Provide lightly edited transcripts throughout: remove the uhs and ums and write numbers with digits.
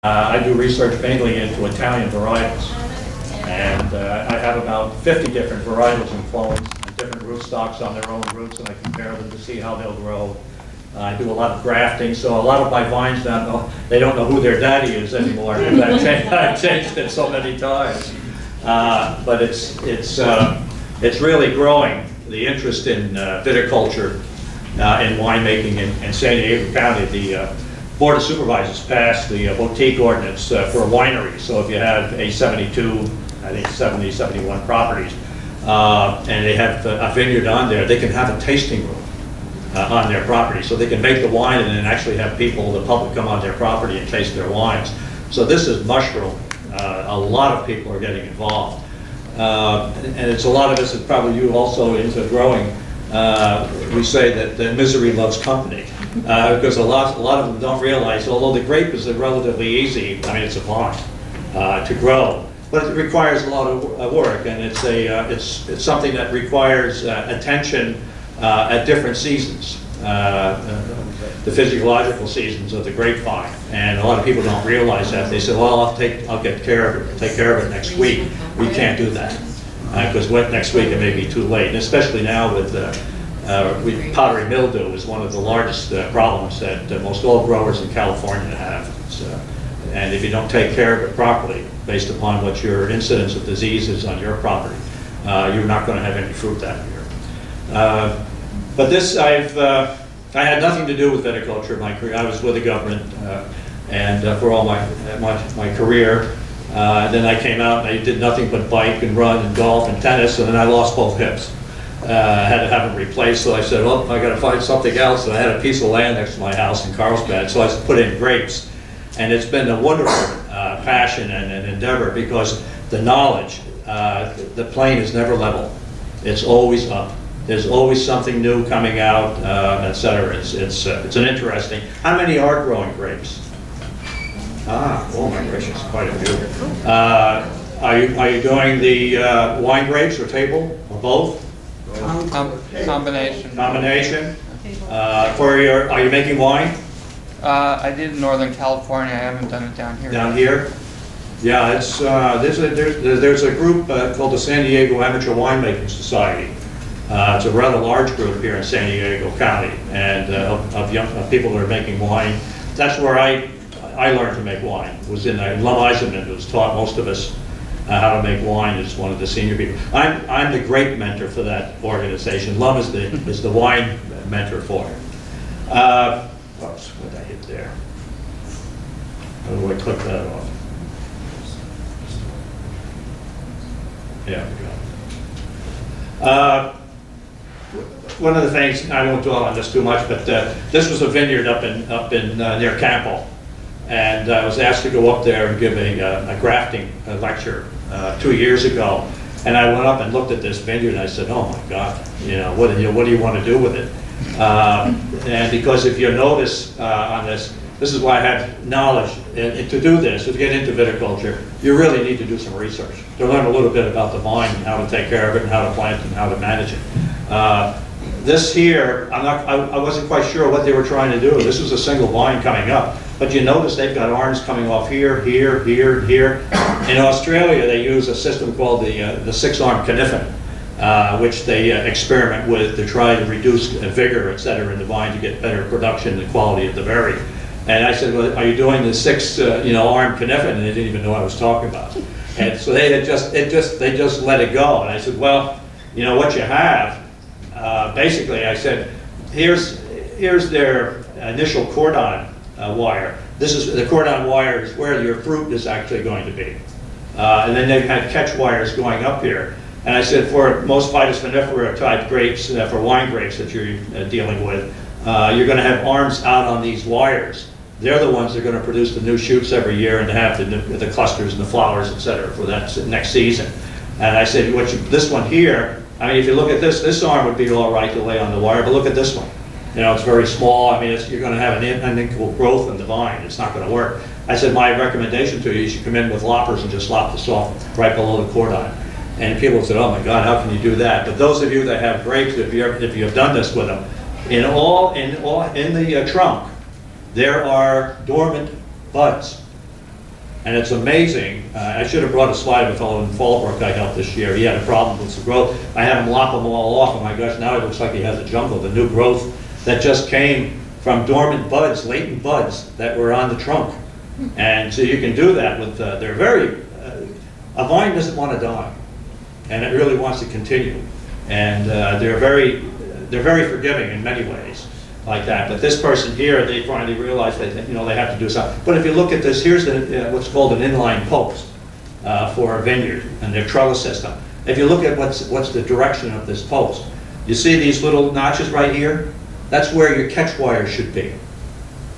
I do research mainly into Italian varietals, and I have about 50 different varietals and clones, and different rootstocks on their own roots, and I compare them to see how they'll grow. I do a lot of grafting, so a lot of my vines now, they don't know who their daddy is anymore, because I've changed it so many times. But it's really growing, the interest in viticulture and winemaking in San Diego County. The Board of Supervisors passed the boutique ordinance for wineries. So if you have a 72, I think 70, 71 properties, and they have a vineyard on there, they can have a tasting room on their property. So they can make the wine and then actually have people, the public, come on their property and taste their wines. So this is mushroom. A lot of people are getting involved. And it's a lot of this is probably you also into growing. We say that misery loves company. Because a lot of them don't realize, although the grape is relatively easy, I mean it's a vine to grow, but it requires a lot of work, and it's something that requires attention at different seasons, the physiological seasons of the grapevine, and a lot of people don't realize that. They say, well, I'll take care of it next week. We can't do that because next week it may be too late, and especially now with powdery mildew is one of the largest problems that most all growers in California have. And if you don't take care of it properly, based upon what your incidence of disease is on your property, you're not going to have any fruit that year. But this, I had nothing to do with viticulture in my career. I was with the government and for all my career. Then I came out and I did nothing but bike and run and golf and tennis, and then I lost both hips. Had to have them replaced, so I said, well, I got to find something else. And I had a piece of land next to my house in Carlsbad, so I put in grapes. And it's been a wonderful passion and an endeavor, because the knowledge, the plane is never level. It's always up. There's always something new coming out, etc. It's an interesting. How many are growing grapes? Oh my gracious, quite a few. Are you doing the wine grapes or table or both? Combination. Combination. Are you making wine? I did in Northern California. I haven't done it down here. Down here? Yeah, it's there's a group called the San Diego Amateur Winemaking Society. It's a rather large group here in San Diego County, and of people that are making wine. That's where I learned to make wine. It was in Lum Eisenman, who's taught most of us how to make wine, is one of the senior people. I'm the grape mentor for that organization. Lum is the wine mentor for it. Oops, what did I hit there? How do I click that off? Yeah, we go. One of the things, I won't dwell on this too much, but this was a vineyard up in near Campbell. And I was asked to go up there and give a grafting lecture 2 years ago. And I went up and looked at this vineyard and I said, oh my God, what do you want to do with it? And because if you notice on this is why I have knowledge. And to do this, to get into viticulture, you really need to do some research to learn a little bit about the vine and how to take care of it and how to plant it and how to manage it. This here, I wasn't quite sure what they were trying to do. This was a single vine coming up. But you notice they've got arms coming off here, here, here, here. In Australia, they use a system called the six-arm conifer, which they experiment with to try to reduce vigor, et cetera, in the vine to get better production and quality of the berry. And I said, well, are you doing the six-arm conifer? And they didn't even know what I was talking about. And so they just let it go. And I said, well, what you have. Basically, I said, here's their initial cordon wire. This is the cordon wire is where your fruit is actually going to be, and then they've had catch wires going up here. And I said, for most Vitis vinifera type grapes, for wine grapes that you're dealing with, you're going to have arms out on these wires. They're the ones that are going to produce the new shoots every year and have the clusters and the flowers, etc., for that next season. And I said, this one here, I mean, if you look at this arm would be all right to lay on the wire, but look at this one. It's very small. I mean, you're going to have an unequal growth in the vine. It's not going to work. I said, my recommendation to you should come in with loppers and just lop this off right below the cordon. And people said, oh my God, how can you do that? But those of you that have grapes, if you have done this with them, in the trunk, there are dormant buds. And it's amazing. I should have brought a slide of a fellow in Fallbrook I helped this year. He had a problem with some growth. I had him lop them all off, and my gosh, now it looks like he has a jungle. The new growth that just came from dormant buds, latent buds that were on the trunk. And so you can do that with, they're very, a vine doesn't want to die, and it really wants to continue. And they're very forgiving in many ways like that. But this person here, they finally realized that, you know, they have to do something. But if you look at this, here's the, what's called an inline post for a vineyard and their trellis system. If you look at what's the direction of this post, you see these little notches right here? That's where your catch wire should be.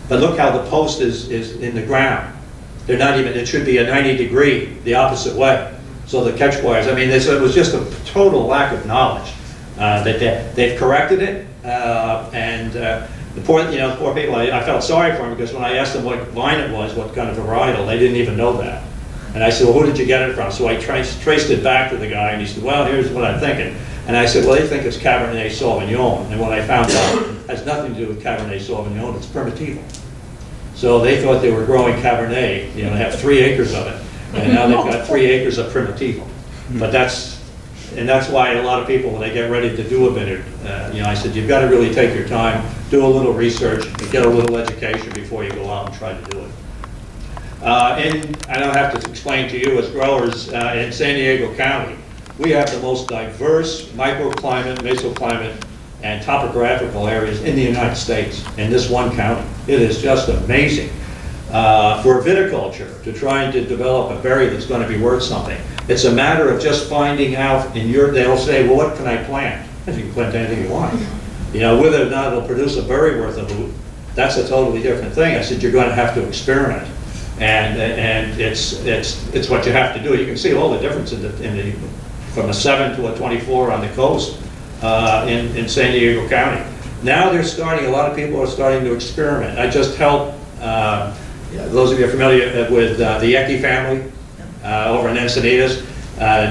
But look how the post is in the ground. They're not even, it should be a 90-degree, the opposite way. So the catch wires, I mean, it was just a total lack of knowledge. They've corrected it, and the poor people, I felt sorry for them, because when I asked them what vine it was, what kind of varietal, they didn't even know that. And I said, well, who did you get it from? So I traced it back to the guy, and he said, well, here's what I'm thinking. And I said, well, they think it's Cabernet Sauvignon. And what I found out, it has nothing to do with Cabernet Sauvignon, it's Primitivo. So they thought they were growing Cabernet, you know, they have 3 acres of it. And now they've got 3 acres of Primitivo. But that's why a lot of people, when they get ready to do a vineyard, you know, I said, you've got to really take your time, do a little research, and get a little education before you go out and try to do it. And I don't have to explain to you as growers in San Diego County, we have the most diverse microclimate, mesoclimate, and topographical areas in the United States in this one county. It is just amazing. For viticulture, to try and to develop a berry that's going to be worth something, it's a matter of just finding out, they'll say, well, what can I plant? You can plant anything you want. You know, whether or not it'll produce a berry worth of it, that's a totally different thing. I said, you're going to have to experiment. And it's what you have to do. You can see all the difference from a 7 to a 24 on the coast in San Diego County. Now a lot of people are starting to experiment. I just helped, those of you are familiar with the Ecke family over in Encinitas.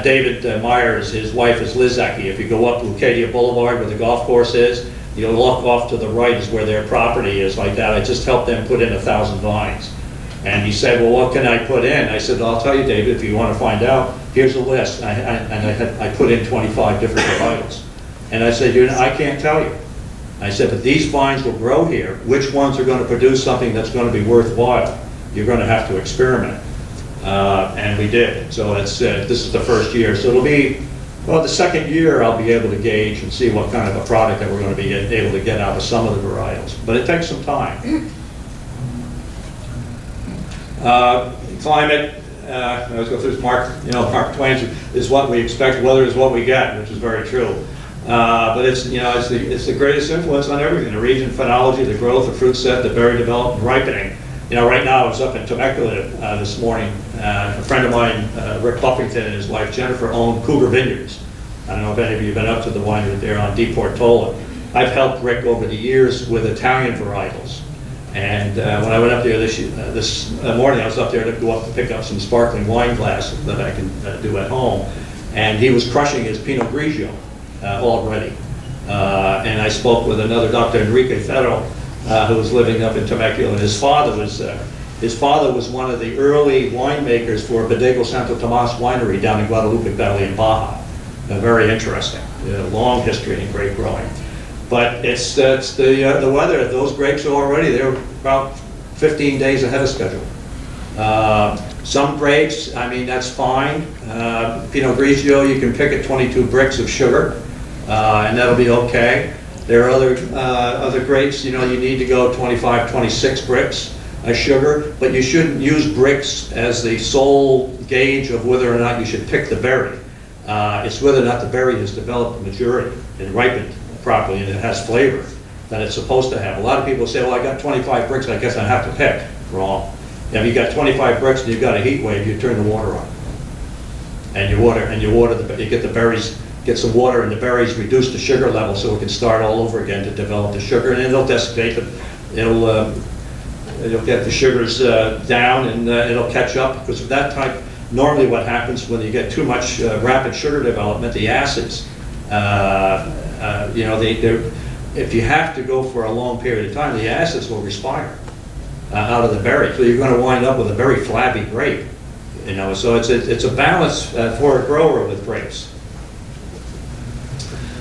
David Myers, his wife is Liz Ecke. If you go up to Acadia Boulevard where the golf course is, you'll look off to the right is where their property is like that. I just helped them put in 1,000 vines. And he said, well, what can I put in? I said, I'll tell you, David, if you want to find out, here's a list. I put in 25 different varietals. And I said, I can't tell you. I said, but these vines will grow here. Which ones are going to produce something that's going to be worthwhile? You're going to have to experiment. And we did. So this is the first year. So it'll be, well, the second year I'll be able to gauge and see what kind of a product that we're going to be able to get out of some of the varietals. But it takes some time. Climate, let's go through Mark Twain's is what we expect, weather is what we get, which is very true. But it's the greatest influence on everything, the region, phenology, the growth, the fruit set, the berry development, ripening. You know, right now I was up in Temecula this morning. A friend of mine, Rick Buffington, and his wife Jennifer own Cougar Vineyards. I don't know if any of you have been up to the winery there on Deep Portola. I've helped Rick over the years with Italian varietals. And when I went up there this morning, I was up there to go up to pick up some sparkling wine glass that I can do at home. And he was crushing his Pinot Grigio already. And I spoke with another Dr. Enrique Ferro, who was living up in Temecula, and his father was one of the early winemakers for Bodega Santo Tomas winery down in Guadalupe Valley in Baja. Very interesting, long history in grape growing. But it's the weather. Those grapes are they're about 15 days ahead of schedule. Some grapes, I mean, that's fine. Pinot Grigio, you can pick at 22 bricks of sugar, and that'll be okay. There are other grapes, you need to go 25, 26 bricks of sugar, but you shouldn't use bricks as the sole gauge of whether or not you should pick the berry. It's whether or not the berry has developed maturity and ripened properly and it has flavor that it's supposed to have. A lot of people say, well, I got 25 bricks, I guess I have to pick. Wrong. If you got 25 bricks and you've got a heat wave, you turn the water on. And you get the berries, get some water in the berries, reduce the sugar level so it can start all over again to develop the sugar, and it'll dissipate, but it'll get the sugars down, and it'll catch up, because of that type. Normally what happens when you get too much rapid sugar development, the acids, if you have to go for a long period of time, the acids will respire. out of the berry. So you're going to wind up with a very flabby grape. You know, so it's a balance for a grower with grapes.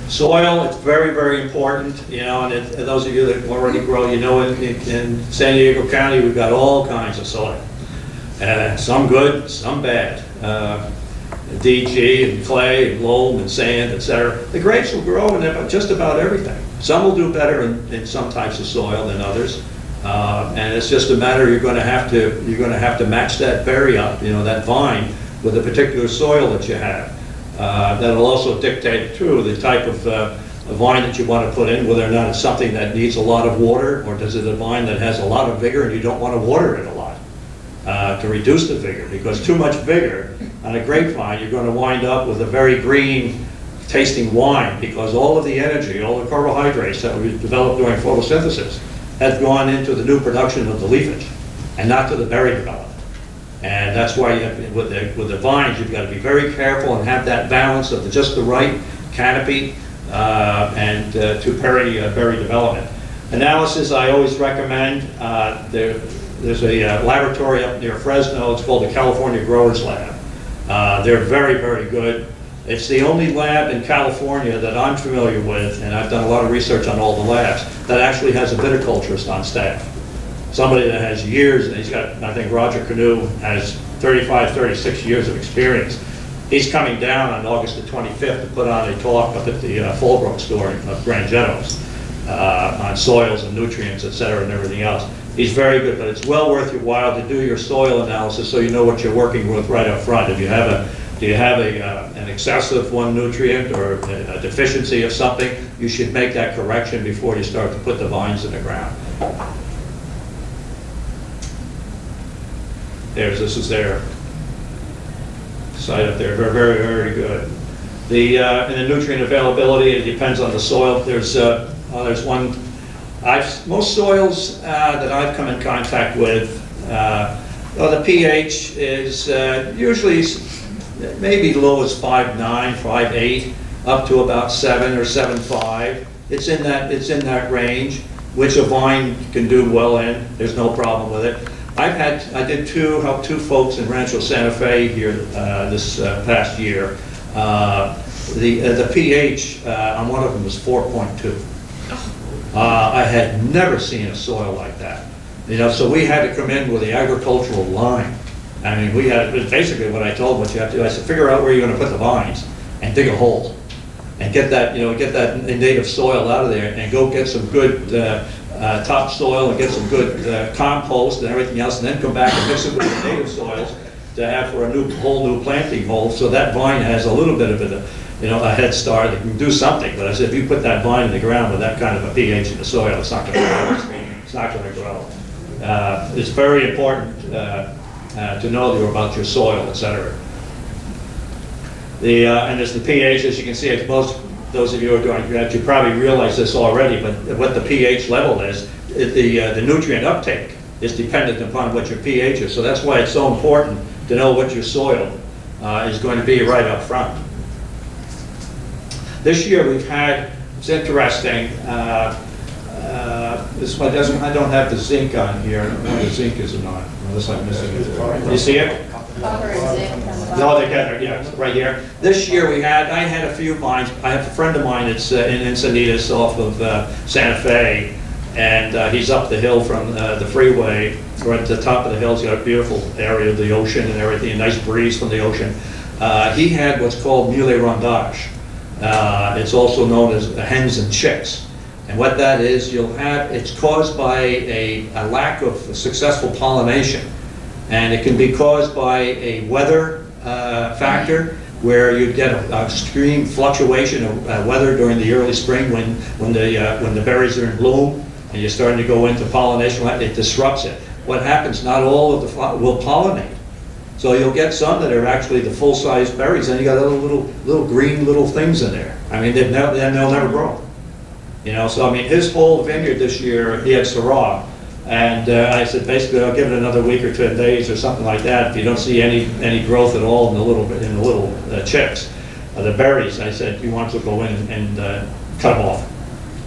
Soil, it's very, very important, you know, and those of you that already grow, you know, in San Diego County, we've got all kinds of soil. Some good, some bad. DG and clay and loam and sand, etc. The grapes will grow in just about everything. Some will do better in some types of soil than others. And it's just a matter you're going to have to match that berry up, you know, that vine with a particular soil that you have. That'll also dictate too the type of a vine that you want to put in, whether or not it's something that needs a lot of water, or does it a vine that has a lot of vigor and you don't want to water it a lot to reduce the vigor, because too much vigor on a grapevine, you're going to wind up with a very green tasting wine, because all of the energy, all the carbohydrates that we developed during photosynthesis has gone into the new production of the leafage and not to the berry development. And that's why you have, with the vines, you've got to be very careful and have that balance of just the right canopy and to berry development. Analysis I always recommend. There's a laboratory up near Fresno. It's called the California Growers Lab. They're very, very good. It's the only lab in California that I'm familiar with, and I've done a lot of research on all the labs, that actually has a viticulturist on staff. Somebody that has years, and he's got, I think Roger Canoe has 35, 36 years of experience. He's coming down on August the 25th to put on a talk up at the Fallbrook store of Grand Genos on soils and nutrients, et cetera, and everything else. He's very good, but it's well worth your while to do your soil analysis so you know what you're working with right up front. If you have an excessive one nutrient or a deficiency of something, you should make that correction before you start to put the vines in the ground. This is their site up there. Very, very, very good. And the nutrient availability, it depends on the soil. There's one. Most soils that I've come in contact with, the pH is usually maybe low as 5.9, 5.8, up to about 7 or 7.5. It's in that range, which a vine can do well in. There's no problem with it. I did help two folks in Rancho Santa Fe here this past year. The pH on one of them was 4.2. I had never seen a soil like that. You know, so we had to come in with the agricultural line. I mean, it was basically what I told them what you have to do. I said, figure out where you're going to put the vines and dig a hole and get that native soil out of there and go get some good topsoil and get some good compost and everything else, and then come back and mix it with the native soils to have for a whole new planting hole, so that vine has a little bit of a head start. It can do something, but I said if you put that vine in the ground with that kind of a pH in the soil, it's not going to grow. It's not going to grow. It's very important to know about your soil, etc. And there's the pH, as you can see, those of you who are going to you probably realize this already, but what the pH level is, the nutrient uptake is dependent upon what your pH is. So that's why it's so important to know what your soil is going to be right up front. This year we've had, it's interesting, I don't have the zinc on here. I don't know why the zinc isn't on, unless I'm missing it. You see it? No, they got it, yeah, right here. This year I had a few vines. I have a friend of mine that's in Encinitas off of Santa Fe, and he's up the hill from the freeway. Right at the top of the hill, he's got a beautiful area of the ocean and everything, a nice breeze from the ocean. He had what's called mule rondage. It's also known as hens and chicks. And what that is, it's caused by a lack of successful pollination. And it can be caused by a weather factor, where you get an extreme fluctuation of weather during the early spring when the berries are in bloom and you're starting to go into pollination. It disrupts it. What happens, not all of the flowers will pollinate. So you'll get some that are actually the full-size berries, and you got little green little things in there. I mean, they'll never grow. You know, so I mean, his whole vineyard this year, he had Syrah. And I said, basically, I'll give it another week or 10 days or something like that. If you don't see any growth at all in the little chips, the berries, I said, you want to go in and cut them off.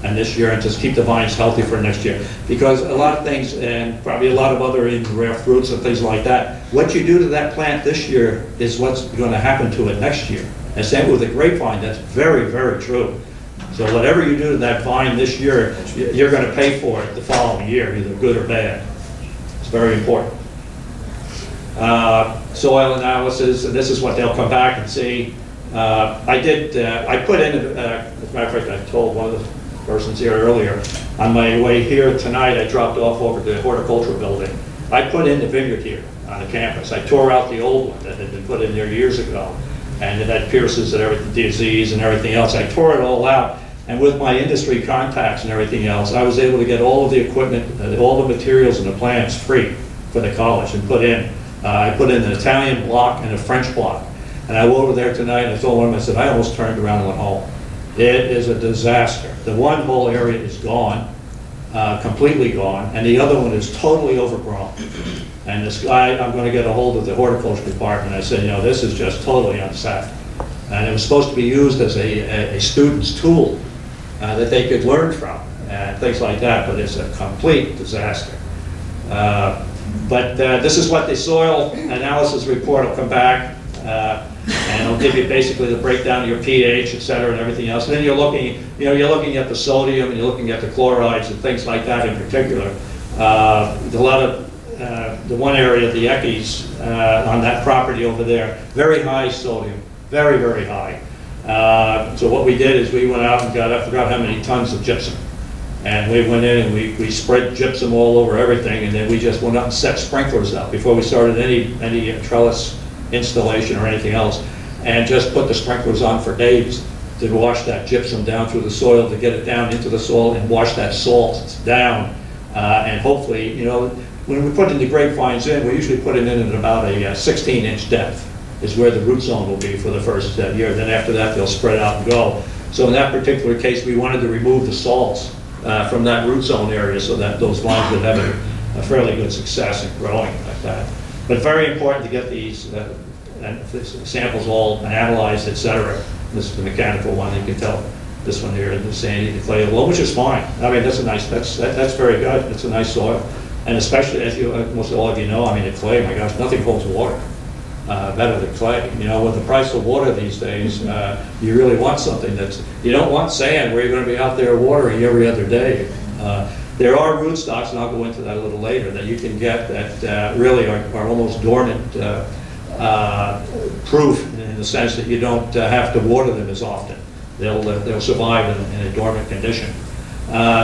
and this year, and just keep the vines healthy for next year. Because a lot of things, and probably a lot of other rare fruits and things like that, what you do to that plant this year is what's going to happen to it next year. And same with the grapevine, that's very, very true. So whatever you do to that vine this year, you're going to pay for it the following year, either good or bad. It's very important. Soil analysis, and this is what they'll come back and see. I put in, as a matter of fact, I told one of the persons here earlier, on my way here tonight, I dropped off over to the horticultural building. I put in the vineyard here on the campus. I tore out the old one that had been put in there years ago, and it had pierces and everything, disease and everything else. I tore it all out, and with my industry contacts and everything else, I was able to get all of the equipment, all the materials and the plants free for the college and put in. I put in an Italian block and a French block. And I went over there tonight and I told them, I said, I almost turned around and went home. It is a disaster. The one whole area is gone, completely gone, and the other one is totally overgrown. And this guy, I'm going to get a hold of the horticulture department. I said, you know, this is just totally unsafe. And it was supposed to be used as a student's tool that they could learn from and things like that, but it's a complete disaster. But this is what the soil analysis report will come back, and it'll give you basically the breakdown of your pH, et cetera, and everything else. And then you're looking, you know, you're looking at the sodium and you're looking at the chlorides and things like that in particular. A lot of the one area, the Eckies, on that property over there, very high sodium, very, very high. So what we did is we went out and got, I forgot how many tons of gypsum. And we went in and we spread gypsum all over everything, and then we just went up and set sprinklers up before we started any trellis installation or anything else, and just put the sprinklers on for days to wash that gypsum down through the soil, to get it down into the soil and wash that salt down. And hopefully, you know, when we put the grapevines in, we usually put it in at about a 16-inch depth is where the root zone will be for the first year. Then after that, they'll spread out and go. So in that particular case, we wanted to remove the salts from that root zone area so that those vines would have a fairly good success in growing like that. But very important to get these samples all analyzed, et cetera. This is the mechanical one, you can tell. This one here, the sandy, the clay, well, which is fine. I mean, that's a nice, that's very good. It's a nice soil. And especially, as you, most all of you know, I mean, the clay, my gosh, nothing holds water better than clay. You know, with the price of water these days, you really want something that's, you don't want sand where you're going to be out there watering every other day. There are rootstocks, and I'll go into that a little later, that you can get that really are almost dormant proof in the sense that you don't have to water them as often. They'll survive in a dormant condition.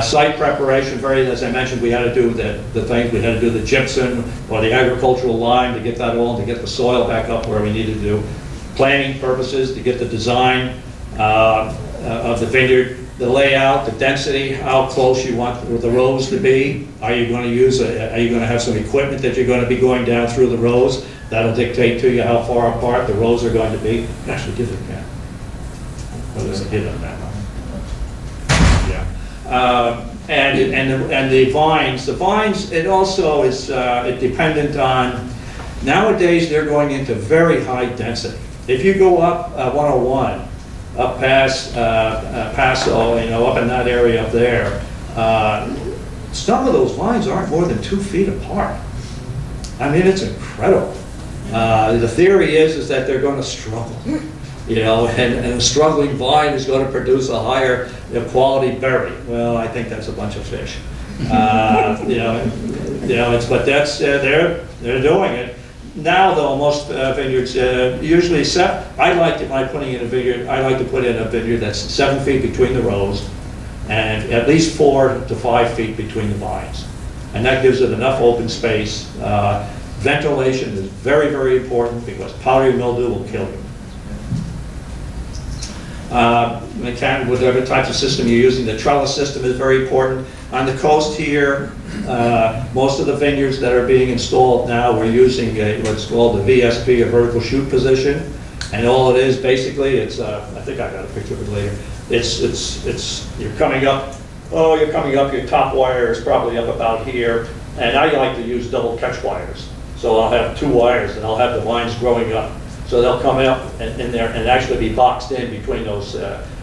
Site preparation, as I mentioned, we had to do the things, we had to do the gypsum or the agricultural lime to get that all, to get the soil back up where we needed to do. Planning purposes, to get the design of the vineyard, the layout, the density, how close you want the rows to be. Are you going to use, are you going to have some equipment that you're going to be going down through the rows? That'll dictate to you how far apart the rows are going to be. Actually, give it a can. What does it hit on that one? And the vines, it also is dependent on, nowadays they're going into very high density. If you go up 101, up past Parcel, you know, up in that area up there, some of those vines aren't more than 2 feet apart. I mean, it's incredible. The theory is that they're going to struggle. You know, and a struggling vine is going to produce a higher quality berry. Well, I think that's a bunch of fish. But that's they're doing it now. Though most vineyards usually I like to, when I'm putting in a vineyard, I like to put in a vineyard that's 7 feet between the rows, and at least 4 to 5 feet between the vines, and that gives it enough open space. Ventilation is very, very important because powdery mildew will kill you. Whatever types of system you're using, the trellis system is very important. On the coast here, most of the vineyards that are being installed now, we're using what's called the VSP, a vertical shoot position, and all it is basically, it's I think I got a picture of it later. It's you're coming up. Your top wire is probably up about here, and I like to use double catch wires. So I'll have 2 wires, and I'll have the vines growing up. So they'll come up in there and actually be boxed in between those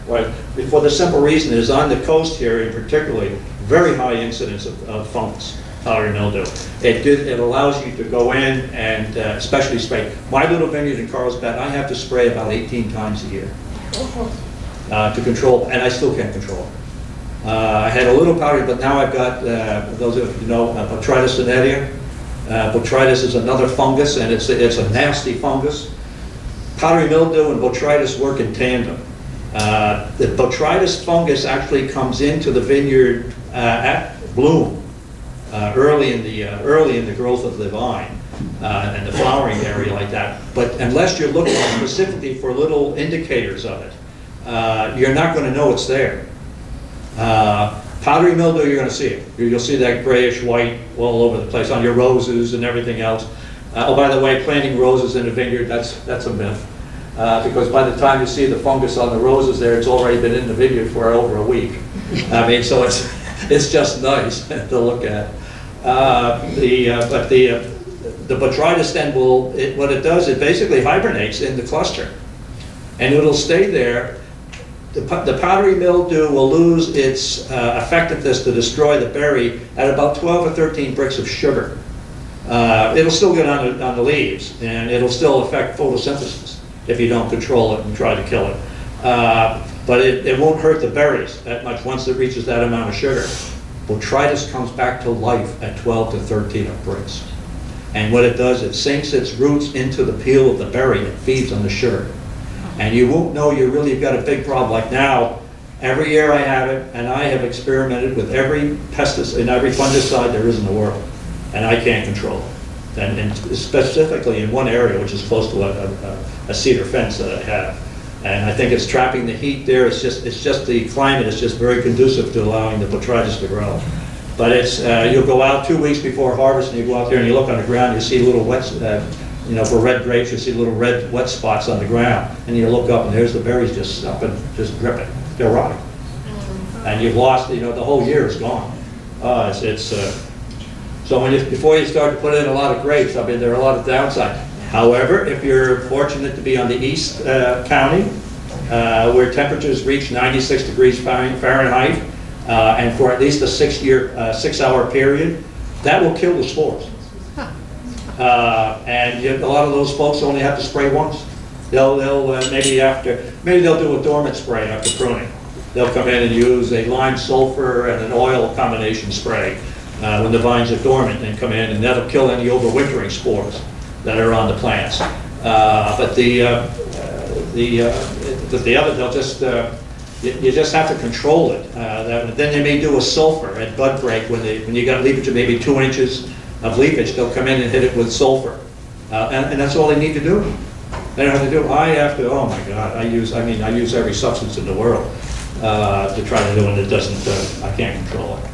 Right. For the simple reason is on the coast here in particularly, very high incidence of fungus, powdery mildew. It allows you to go in and especially spray. My little vineyard in Carlsbad, I have to spray about 18 times a year to control, and I still can't control it. I had a little powdery, but now I've got, those of you know, botrytis cinerea. Botrytis is another fungus, and it's a nasty fungus. Powdery mildew and botrytis work in tandem. The botrytis fungus actually comes into the vineyard at bloom, early in the growth of the vine and the flowering area like that. But unless you're looking specifically for little indicators of it, you're not going to know it's there. Powdery mildew, you're going to see it. You'll see that grayish white all over the place on your roses and everything else. Oh, by the way, planting roses in a vineyard, that's a myth. Because by the time you see the fungus on the roses there, it's already been in the vineyard for over a week. I mean, so it's just nice to look at. But the botrytis then what it does, it basically hibernates in the cluster. And it'll stay there. The powdery mildew will lose its effectiveness to destroy the berry at about 12 or 13 bricks of sugar. It'll still get on the leaves, and it'll still affect photosynthesis if you don't control it and try to kill it. But it won't hurt the berries that much once it reaches that amount of sugar. Botrytis comes back to life at 12 to 13 bricks. And what it does, it sinks its roots into the peel of the berry and feeds on the sugar. And you won't know you really have got a big problem. Like now, every year I have it, and I have experimented with every pesticide and every fungicide there is in the world, and I can't control it. And specifically in one area, which is close to a cedar fence that I have. And I think it's trapping the heat there. It's just the climate is just very conducive to allowing the botrytis to grow. But it's, you'll go out 2 weeks before harvest, and you go out there and you look on the ground, you see little wet, you know, for red grapes, you see little red wet spots on the ground, and you look up and there's the berries just up and just dripping. They're rotting. And you've lost, you know, the whole year is gone. So before you start to put in a lot of grapes, I mean, there are a lot of downside. However, if you're fortunate to be on the East County, where temperatures reach 96 degrees Fahrenheit, and for at least a 6-hour period, that will kill the spores. And a lot of those folks only have to spray once. Maybe they'll do a dormant spray after pruning. They'll come in and use a lime sulfur and an oil combination spray when the vines are dormant, and come in, and that'll kill any overwintering spores that are on the plants. But the other, they'll just you just have to control it. Then they may do a sulfur at bud break when you got leafage of maybe 2 inches of leafage. They'll come in and hit it with sulfur, and that's all they need to do. They don't have to do. I have to. Oh my God! I use every substance in the world to try to do it. It doesn't. I can't control it.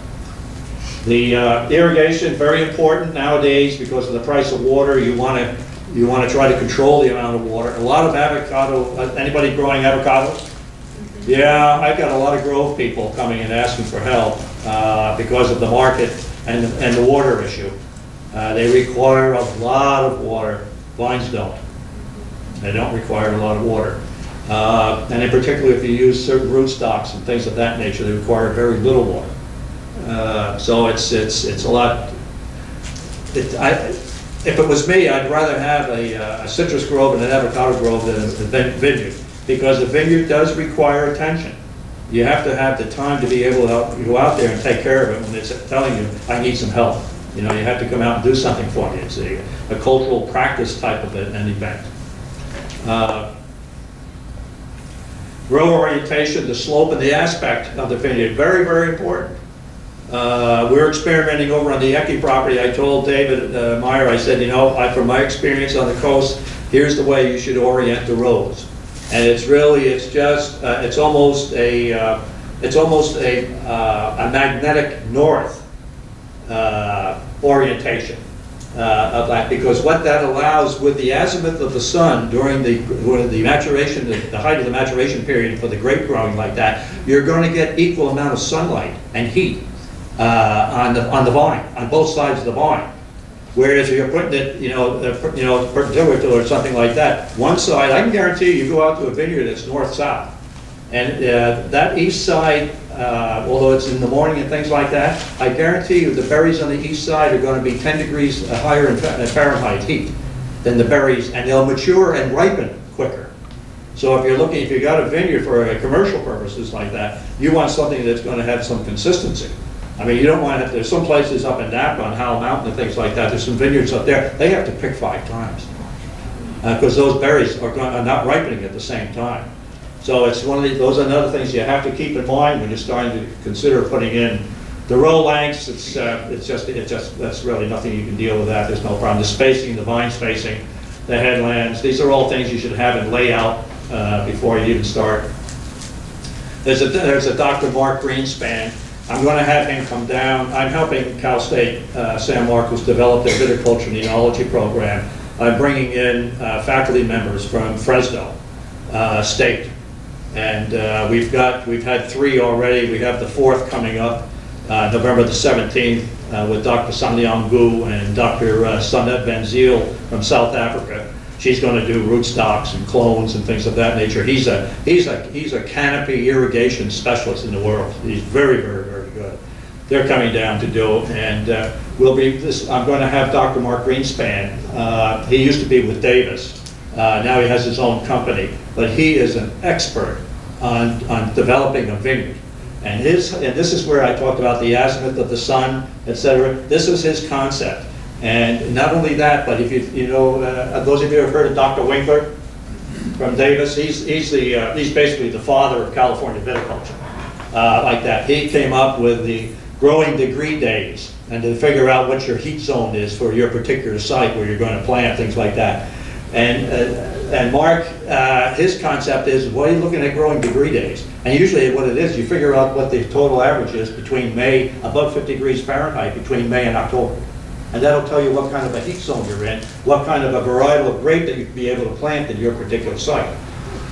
The irrigation, very important nowadays because of the price of water. You want to try to control the amount of water. A lot of avocado. Anybody growing avocados? Yeah, I've got a lot of grove people coming and asking for help because of the market and the water issue. They require a lot of water. Vines don't. They don't require a lot of water. And in particular, if you use certain rootstocks and things of that nature, they require very little water. So it's a lot. If it was me, I'd rather have a citrus grove and an avocado grove than a vineyard, because the vineyard does require attention. You have to have the time to be able to go out there and take care of it when it's telling you, I need some help. You know, you have to come out and do something for me. It's a cultural practice type of an event. Grow orientation, the slope and the aspect of the vineyard, very, very important. We're experimenting over on the Ecke property. I told David Meyer, I said, you know, from my experience on the coast, here's the way you should orient the rows. And it's almost a magnetic north orientation of that, because what that allows with the azimuth of the sun during the maturation, the height of the maturation period for the grape growing like that, you're going to get equal amount of sunlight and heat on the vine, on both sides of the vine. Whereas if you're putting it, perpendicular or something like that, one side, I can guarantee you go out to a vineyard that's north-south, And that east side, although it's in the morning and things like that, I guarantee you the berries on the east side are going to be 10 degrees higher in Fahrenheit heat than the berries, and they'll mature and ripen quicker. So if you've got a vineyard for commercial purposes like that, you want something that's going to have some consistency. I mean, you don't want to have, there's some places up in Napa on Howell Mountain and things like that, there's some vineyards up there, they have to pick 5 times. Because those berries are not ripening at the same time. So it's one of those are another things you have to keep in mind when you're starting to consider putting in the row lengths. That's really nothing you can deal with that. There's no problem. The spacing, the vine spacing, the headlands. These are all things you should have in layout before you even start. There's a Dr. Mark Greenspan. I'm going to have him come down. I'm helping Cal State San Marcos develop their Viticulture and Enology program. I'm bringing in faculty members from Fresno State. And we've had 3 already. We have the 4th coming up, November the 17th, with Dr. Samyang Gu and Dr. Sanet Benzil from South Africa. She's going to do rootstocks and clones and things of that nature. He's a canopy irrigation specialist in the world. He's very, very, very good. They're coming down to do it, and I'm going to have Dr. Mark Greenspan. He used to be with Davis. Now he has his own company, but he is an expert on developing a vineyard. And this is where I talked about the azimuth of the sun, etc. This is his concept. And not only that, but if you know, those of you who have heard of Dr. Winkler from Davis, he's basically the father of California viticulture, like that. He came up with the growing degree days and to figure out what your heat zone is for your particular site where you're going to plant, things like that. And Mark, his concept is, what are you looking at growing degree days? And usually what it is, you figure out what the total average is between May, above 50 degrees Fahrenheit, between May and October. And that'll tell you what kind of a heat zone you're in, what kind of a varietal of grape that you'd be able to plant in your particular site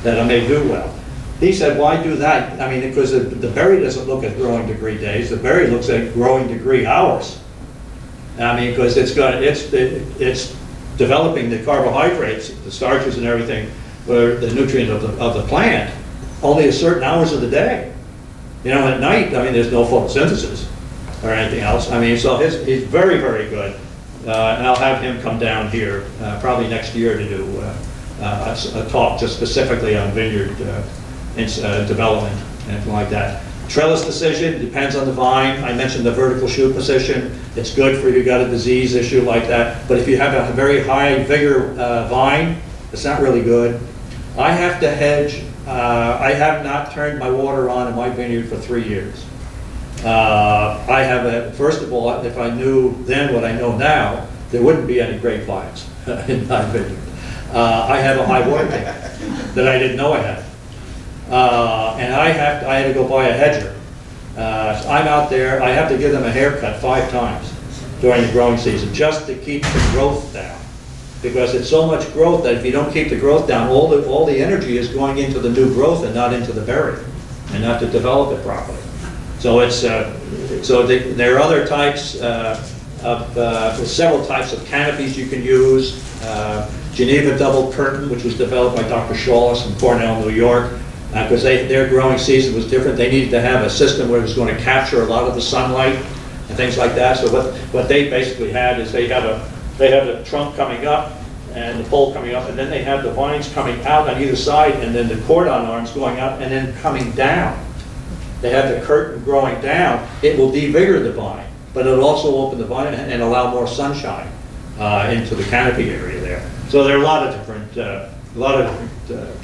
that may do well. He said, why do that? I mean, because the berry doesn't look at growing degree days, the berry looks at growing degree hours. I mean, because it's developing the carbohydrates, the starches and everything, for the nutrient of the plant, only at certain hours of the day. You know, at night, I mean, there's no photosynthesis or anything else. I mean, so he's very, very good. And I'll have him come down here probably next year to do a talk just specifically on vineyard development and anything like that. Trellis decision depends on the vine. I mentioned the vertical shoot position. It's good for if you've got a disease issue like that. But if you have a very high vigor vine, it's not really good. I have to hedge. I have not turned my water on in my vineyard for 3 years. First of all, if I knew then what I know now, there wouldn't be any grapevines in my vineyard. I have a high water tank that I didn't know I had. And I had to go buy a hedger. I'm out there, I have to give them a haircut 5 times during the growing season just to keep the growth down. Because it's so much growth that if you don't keep the growth down, all the energy is going into the new growth and not into the berry, and not to develop it properly. So there are other types several types of canopies you can use. Geneva double curtain, which was developed by Dr. Shawless in Cornell, New York, because their growing season was different. They needed to have a system where it was going to capture a lot of the sunlight and things like that. So what they basically had is they have the trunk coming up and the pole coming up, and then they have the vines coming out on either side, and then the cordon arms going up and then coming down. They have the curtain growing down. It will devigor the vine, but it'll also open the vine and allow more sunshine into the canopy area there. So there are a lot of different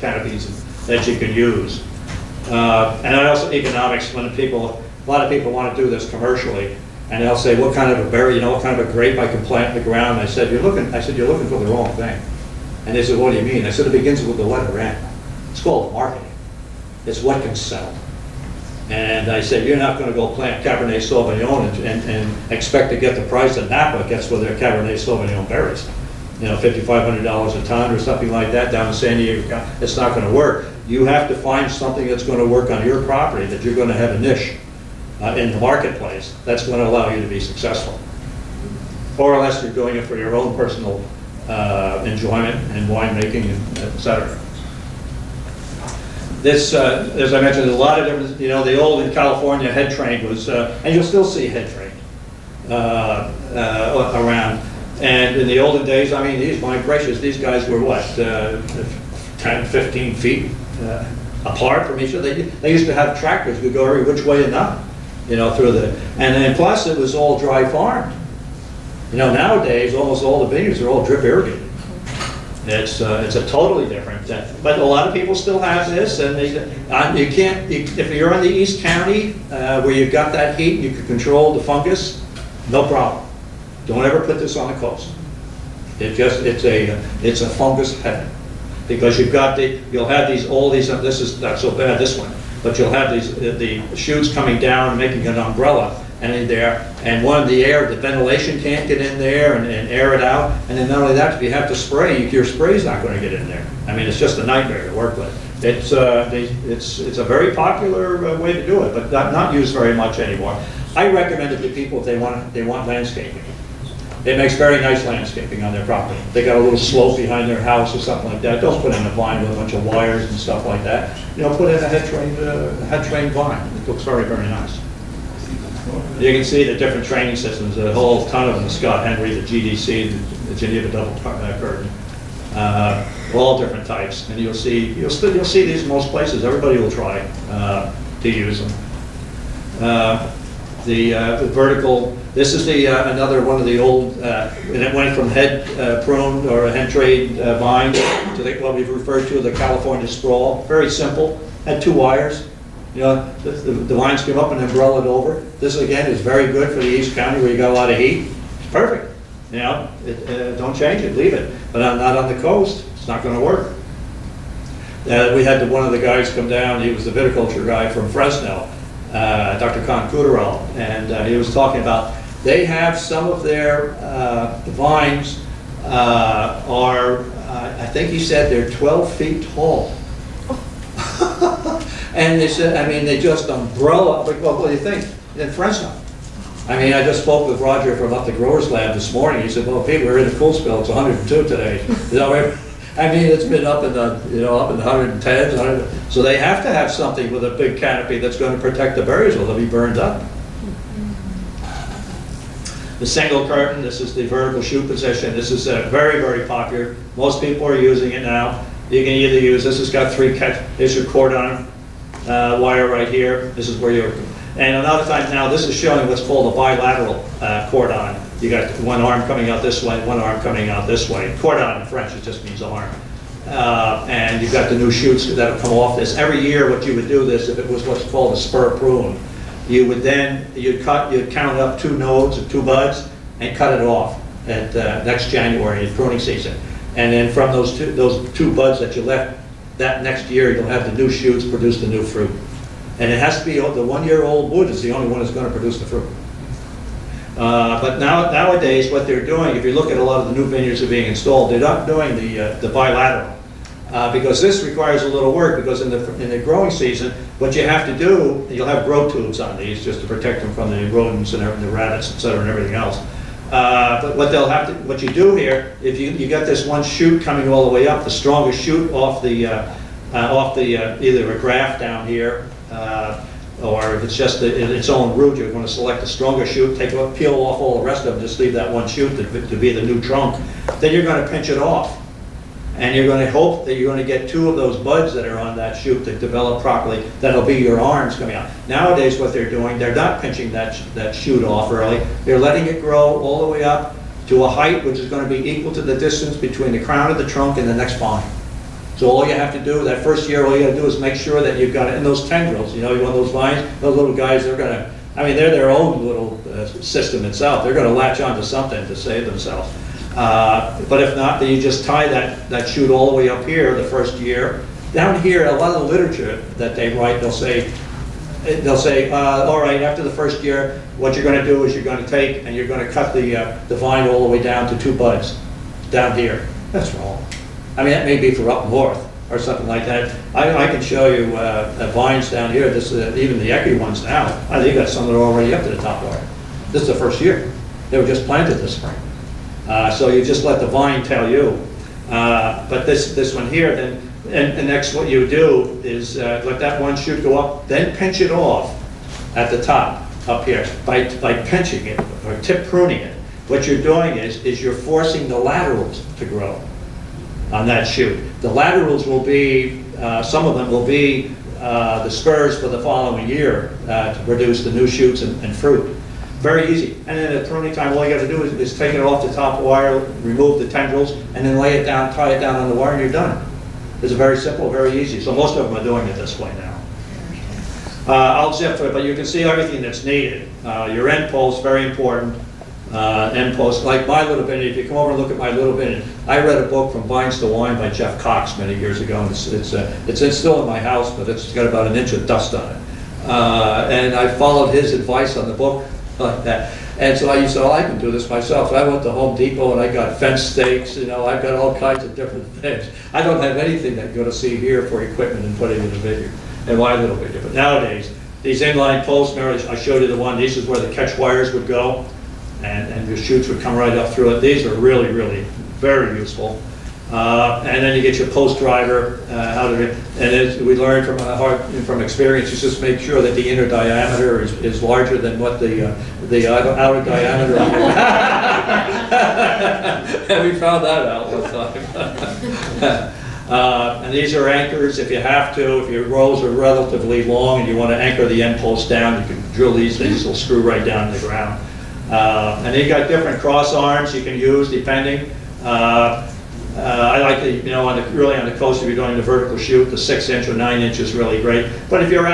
canopies that you can use. And also economics, when a lot of people want to do this commercially, and they'll say, what kind of a berry, what kind of a grape I can plant in the ground? I said, you're looking for the wrong thing. And they said, what do you mean? I said, it begins with the letter N. It's called marketing. It's what can sell. And I said, you're not going to go plant Cabernet Sauvignon and expect to get the price that Napa gets for their Cabernet Sauvignon berries. $5,500 a ton or something like that down in San Diego. It's not going to work. You have to find something that's going to work on your property, that you're going to have a niche in the marketplace that's going to allow you to be successful. Or unless you're doing it for your own personal enjoyment and winemaking, etc. This, as I mentioned, a lot of different, you know, the old in California head train was, and you'll still see head train around. And in the olden days, I mean, these, my gracious, these guys were what, 10, 15 feet apart from each other. They used to have tractors that go every which way and up, you know, through the, and then plus it was all dry farmed. You know, nowadays, almost all the vineyards are all drip irrigated. It's a totally different, but a lot of people still have this, and they, you can't, if you're in the East County, where you've got that heat, you can control the fungus, no problem. Don't ever put this on the coast. It's a fungus heaven. Because you've got you'll have these, all these, this is not so bad, this one, but you'll have these, the shoots coming down and making an umbrella, and in there, and one of the air, the ventilation can't get in there and air it out, and then not only that, if you have to spray, your spray's not going to get in there. I mean, it's just a nightmare to work with. It's a very popular way to do it, but not used very much anymore. I recommend it to people if they want landscaping. It makes very nice landscaping on their property. They got a little slope behind their house or something like that. Don't put in a vine with a bunch of wires and stuff like that. You know, put in a head trained vine. It looks very, very nice. You can see the different training systems, a whole ton of them, the Scott Henry, the GDC, the Geneva double curtain, all different types. And you'll see these in most places. Everybody will try to use them. The vertical, this is the another one of the old, and it went from head pruned or a head trade vine to what we've referred to as the California sprawl. Very simple, had 2 wires. You know, the vines came up and umbrellaed over. This again is very good for the East County where you got a lot of heat. It's perfect. You know, don't change it, leave it. But not on the coast, it's not going to work. We had one of the guys come down, he was the viticulture guy from Fresno, Dr. Cultivar, and he was talking about, they have some of their vines are, I think he said they're 12 feet tall. And they said, I mean, they just umbrella, well, what do you think? In Fresno. I mean, I just spoke with Roger from up the Growers Lab this morning. He said, well, people, we're in a cool spell, it's 102 today. You know, I mean, it's been up in the, you know, up in the 110s, so they have to have something with a big canopy that's going to protect the berries or they'll be burned up. The single curtain, this is the vertical shoot position. This is very, very popular. Most people are using it now. You can either use, this has got 3 cuts, there's your cordon wire right here. This is where you're, and another time now, this is showing what's called a bilateral cordon. You got one arm coming out this way, one arm coming out this way. Cordon in French, it just means arm. And you've got the new shoots that'll come off this. Every year, what you would do this, if it was what's called a spur prune, you would then, you'd count up 2 nodes or 2 buds and cut it off at next January, pruning season. And then from those two buds that you left that next year, you'll have the new shoots produce the new fruit. And it has to be, the 1-year-old wood is the only one that's going to produce the fruit. But nowadays, what they're doing, if you look at a lot of the new vineyards that are being installed, they're not doing the bilateral. Because this requires a little work, because in the growing season, what you have to do, you'll have grow tubes on these just to protect them from the rodents and the rabbits, et cetera, and everything else. But what you do here, if you got this one shoot coming all the way up, the strongest shoot off the either a graft down here, or if it's just its own root, you're going to select the stronger shoot, peel off all the rest of them, just leave that one shoot to be the new trunk. Then you're going to pinch it off. And you're going to hope that you're going to get 2 of those buds that are on that shoot that develop properly. That'll be your arms coming out. Nowadays, what they're doing, they're not pinching that shoot off early. They're letting it grow all the way up to a height which is going to be equal to the distance between the crown of the trunk and the next vine. So all you have to do, that first year, all you got to do is make sure that you've got it in those tendrils. You know, you want those vines, those little guys, they're going to, I mean, they're their own little system itself. They're going to latch onto something to save themselves. But if not, then you just tie that shoot all the way up here the first year. Down here, a lot of the literature that they write, they'll say, all right, after the first year, what you're going to do is you're going to take and you're going to cut the vine all the way down to 2 buds down here. That's wrong. I mean, that may be for up north or something like that. I can show you vines down here. This even the equity ones now. I think got some that are already up to the top wire. This is the first year. They were just planted this spring. So you just let the vine tell you. But this one here, then And next what you do is let that one shoot go up, then pinch it off at the top, up here, by pinching it or tip pruning it. What you're doing is you're forcing the laterals to grow on that shoot. The laterals will be, some of them will be the spurs for the following year to produce the new shoots and fruit. Very easy. And then at pruning time, all you got to do is take it off the top wire, remove the tendrils, and then lay it down, tie it down on the wire, and you're done. It's very simple, very easy. So most of them are doing it this way now. I'll zip it, but you can see everything that's needed. Your end post, very important. End post, like my little vineyard, if you come over and look at my little vineyard, I read a book From Vines to Wine by Jeff Cox many years ago, and it's still in my house, but it's got about an inch of dust on it. And I followed his advice on the book like that. And so I said, oh, I can do this myself. So I went to Home Depot and I got fence stakes, you know, I've got all kinds of different things. I don't have anything that you're going to see here for equipment and putting in the vineyard, in my little vineyard. But nowadays, these inline posts, remember I showed you the one, this is where the catch wires would go, and your shoots would come right up through it. These are really, really very useful. And then you get your post driver out of it. And as we learned from experience, you just make sure that the inner diameter is larger than what the outer diameter is. And we found that out one time. And these are anchors if you have to. If your rows are relatively long and you want to anchor the end post down, you can drill these will screw right down to the ground. And you've got different cross arms you can use depending. I like the, you know, really on the coast, if you're doing the vertical shoot, the 6-inch or 9-inch is really great. But if you're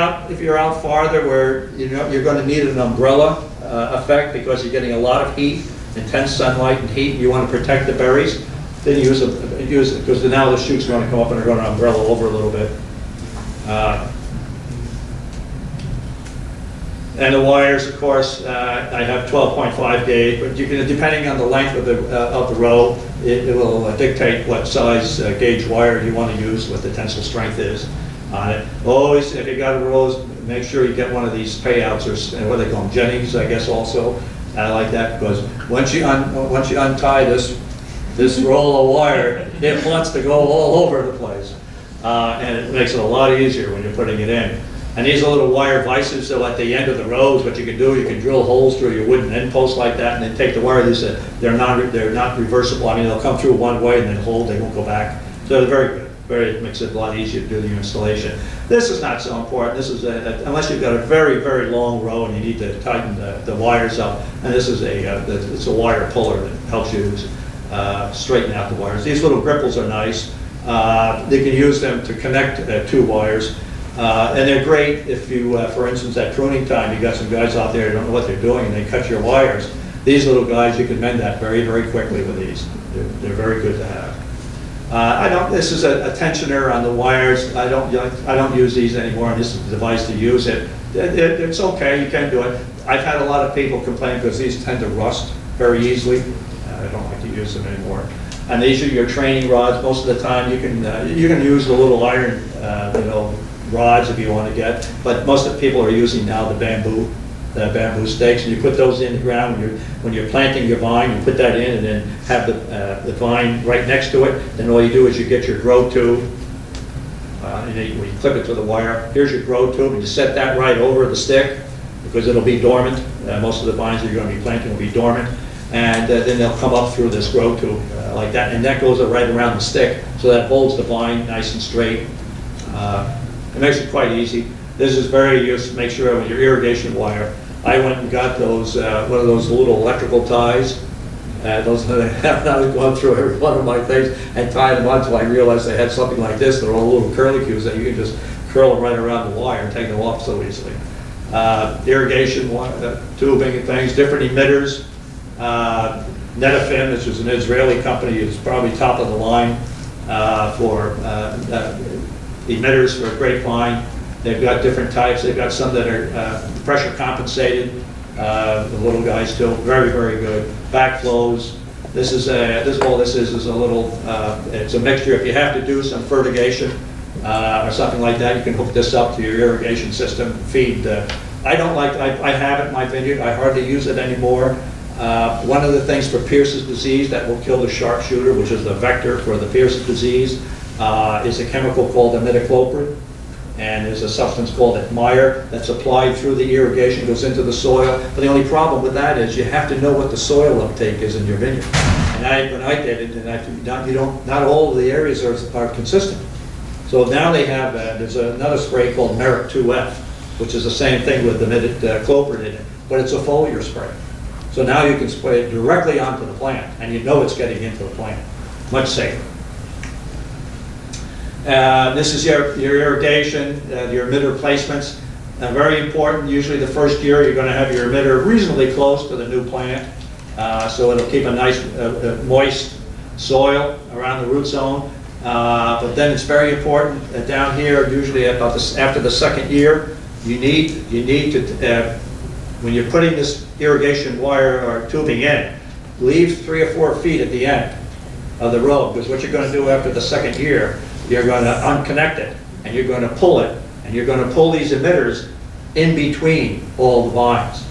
out farther where you know you're going to need an umbrella effect because you're getting a lot of heat, intense sunlight and heat, and you want to protect the berries, then use it because now the shoot's going to come up and they're going to umbrella over a little bit. And the wires, of course, I have 12.5 gauge, but you can, depending on the length of the row, it will dictate what size gauge wire you want to use, what the tensile strength is on it. Always, if you got rows, make sure you get one of these payouts, or what they call them, jennies, I guess also. I like that because once you untie this roll of wire, it wants to go all over the place, and it makes it a lot easier when you're putting it in. And these are little wire vices, so at the end of the rows, what you can do, you can drill holes through your wooden end posts like that, and then take the wire. They're not reversible. I mean, they'll come through one way and then hold. They won't go back. So they're very good. It makes it a lot easier to do the installation. This is not so important. This is unless you've got a very, very long row and you need to tighten the wires up. And this is it's a wire puller that helps you straighten out the wires. These little gripples are nice. You can use them to connect two wires. And they're great if you, for instance, at pruning time, you got some guys out there who don't know what they're doing and they cut your wires. These little guys, you can mend that very, very quickly with these. They're very good to have. This is a tensioner on the wires. I don't use these anymore, and this is the device to use it. It's okay, you can do it. I've had a lot of people complain because these tend to rust very easily. I don't like to use them anymore. And these are your training rods. Most of the time, you can use the little iron, rods if you want to get, but most of the people are using now the bamboo stakes, and you put those in the ground when you're planting your vine. You put that in and then have the vine right next to it. Then all you do is you get your grow tube, and then when you clip it to the wire, here's your grow tube, and you set that right over the stick because it'll be dormant. Most of the vines that you're going to be planting will be dormant, and then they'll come up through this grow tube like that, and that goes right around the stick, so that holds the vine nice and straight. It makes it quite easy. This is very useful. Make sure with your irrigation wire. I went and got those one of those little electrical ties. I was going through every one of my things and tying them on until I realized I had something like this. They're all little curlicues that you can just curl them right around the wire and take them off so easily. Irrigation tubing and things, different emitters. Netafim, which is an Israeli company, is probably top of the line for emitters for grapevine. They've got different types. They've got some that are pressure compensated. The little guys too, very, very good. Backflows. This is all this is a little. It's a mixture. If you have to do some fertigation or something like that, you can hook this up to your irrigation system. Feed. I don't like. I have it in my vineyard. I hardly use it anymore. One of the things for Pierce's disease that will kill the sharpshooter, which is the vector for the Pierce's disease, is a chemical called imidacloprid, and there's a substance called admire that's applied through the irrigation, goes into the soil. But the only problem with that is you have to know what the soil uptake is in your vineyard. And when I did it, and not all of the areas are consistent. So now they have, there's another spray called Merit 2F, which is the same thing with the imidacloprid in it, but it's a foliar spray. So now you can spray it directly onto the plant, and you know it's getting into the plant. Much safer. This is your irrigation, your emitter placements. Very important. Usually the first year you're going to have your emitter reasonably close to the new plant, so it'll keep a nice moist soil around the root zone. But then it's very important down here. Usually about after the second year, you need to when you're putting this irrigation wire or tubing in, leave 3 or 4 feet at the end of the row, because what you're going to do after the second year, you're going to unconnect it, and you're going to pull it, and you're going to pull these emitters in between all the vines.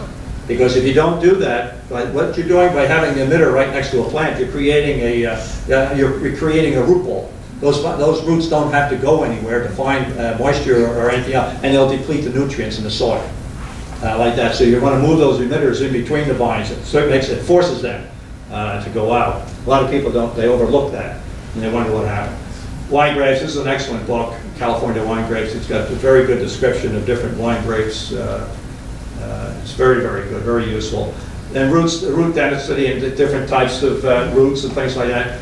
Because if you don't do that, what you're doing by having the emitter right next to a plant, you're creating a root ball. Those roots don't have to go anywhere to find moisture or anything else, and they'll deplete the nutrients in the soil like that. So you want to move those emitters in between the vines, so it forces them to go out. A lot of people they overlook that, and they wonder what happened. Wine grapes, this is an excellent book, California Wine Grapes. It's got a very good description of different wine grapes. It's very, very good, very useful. And root density and the different types of roots and things like that.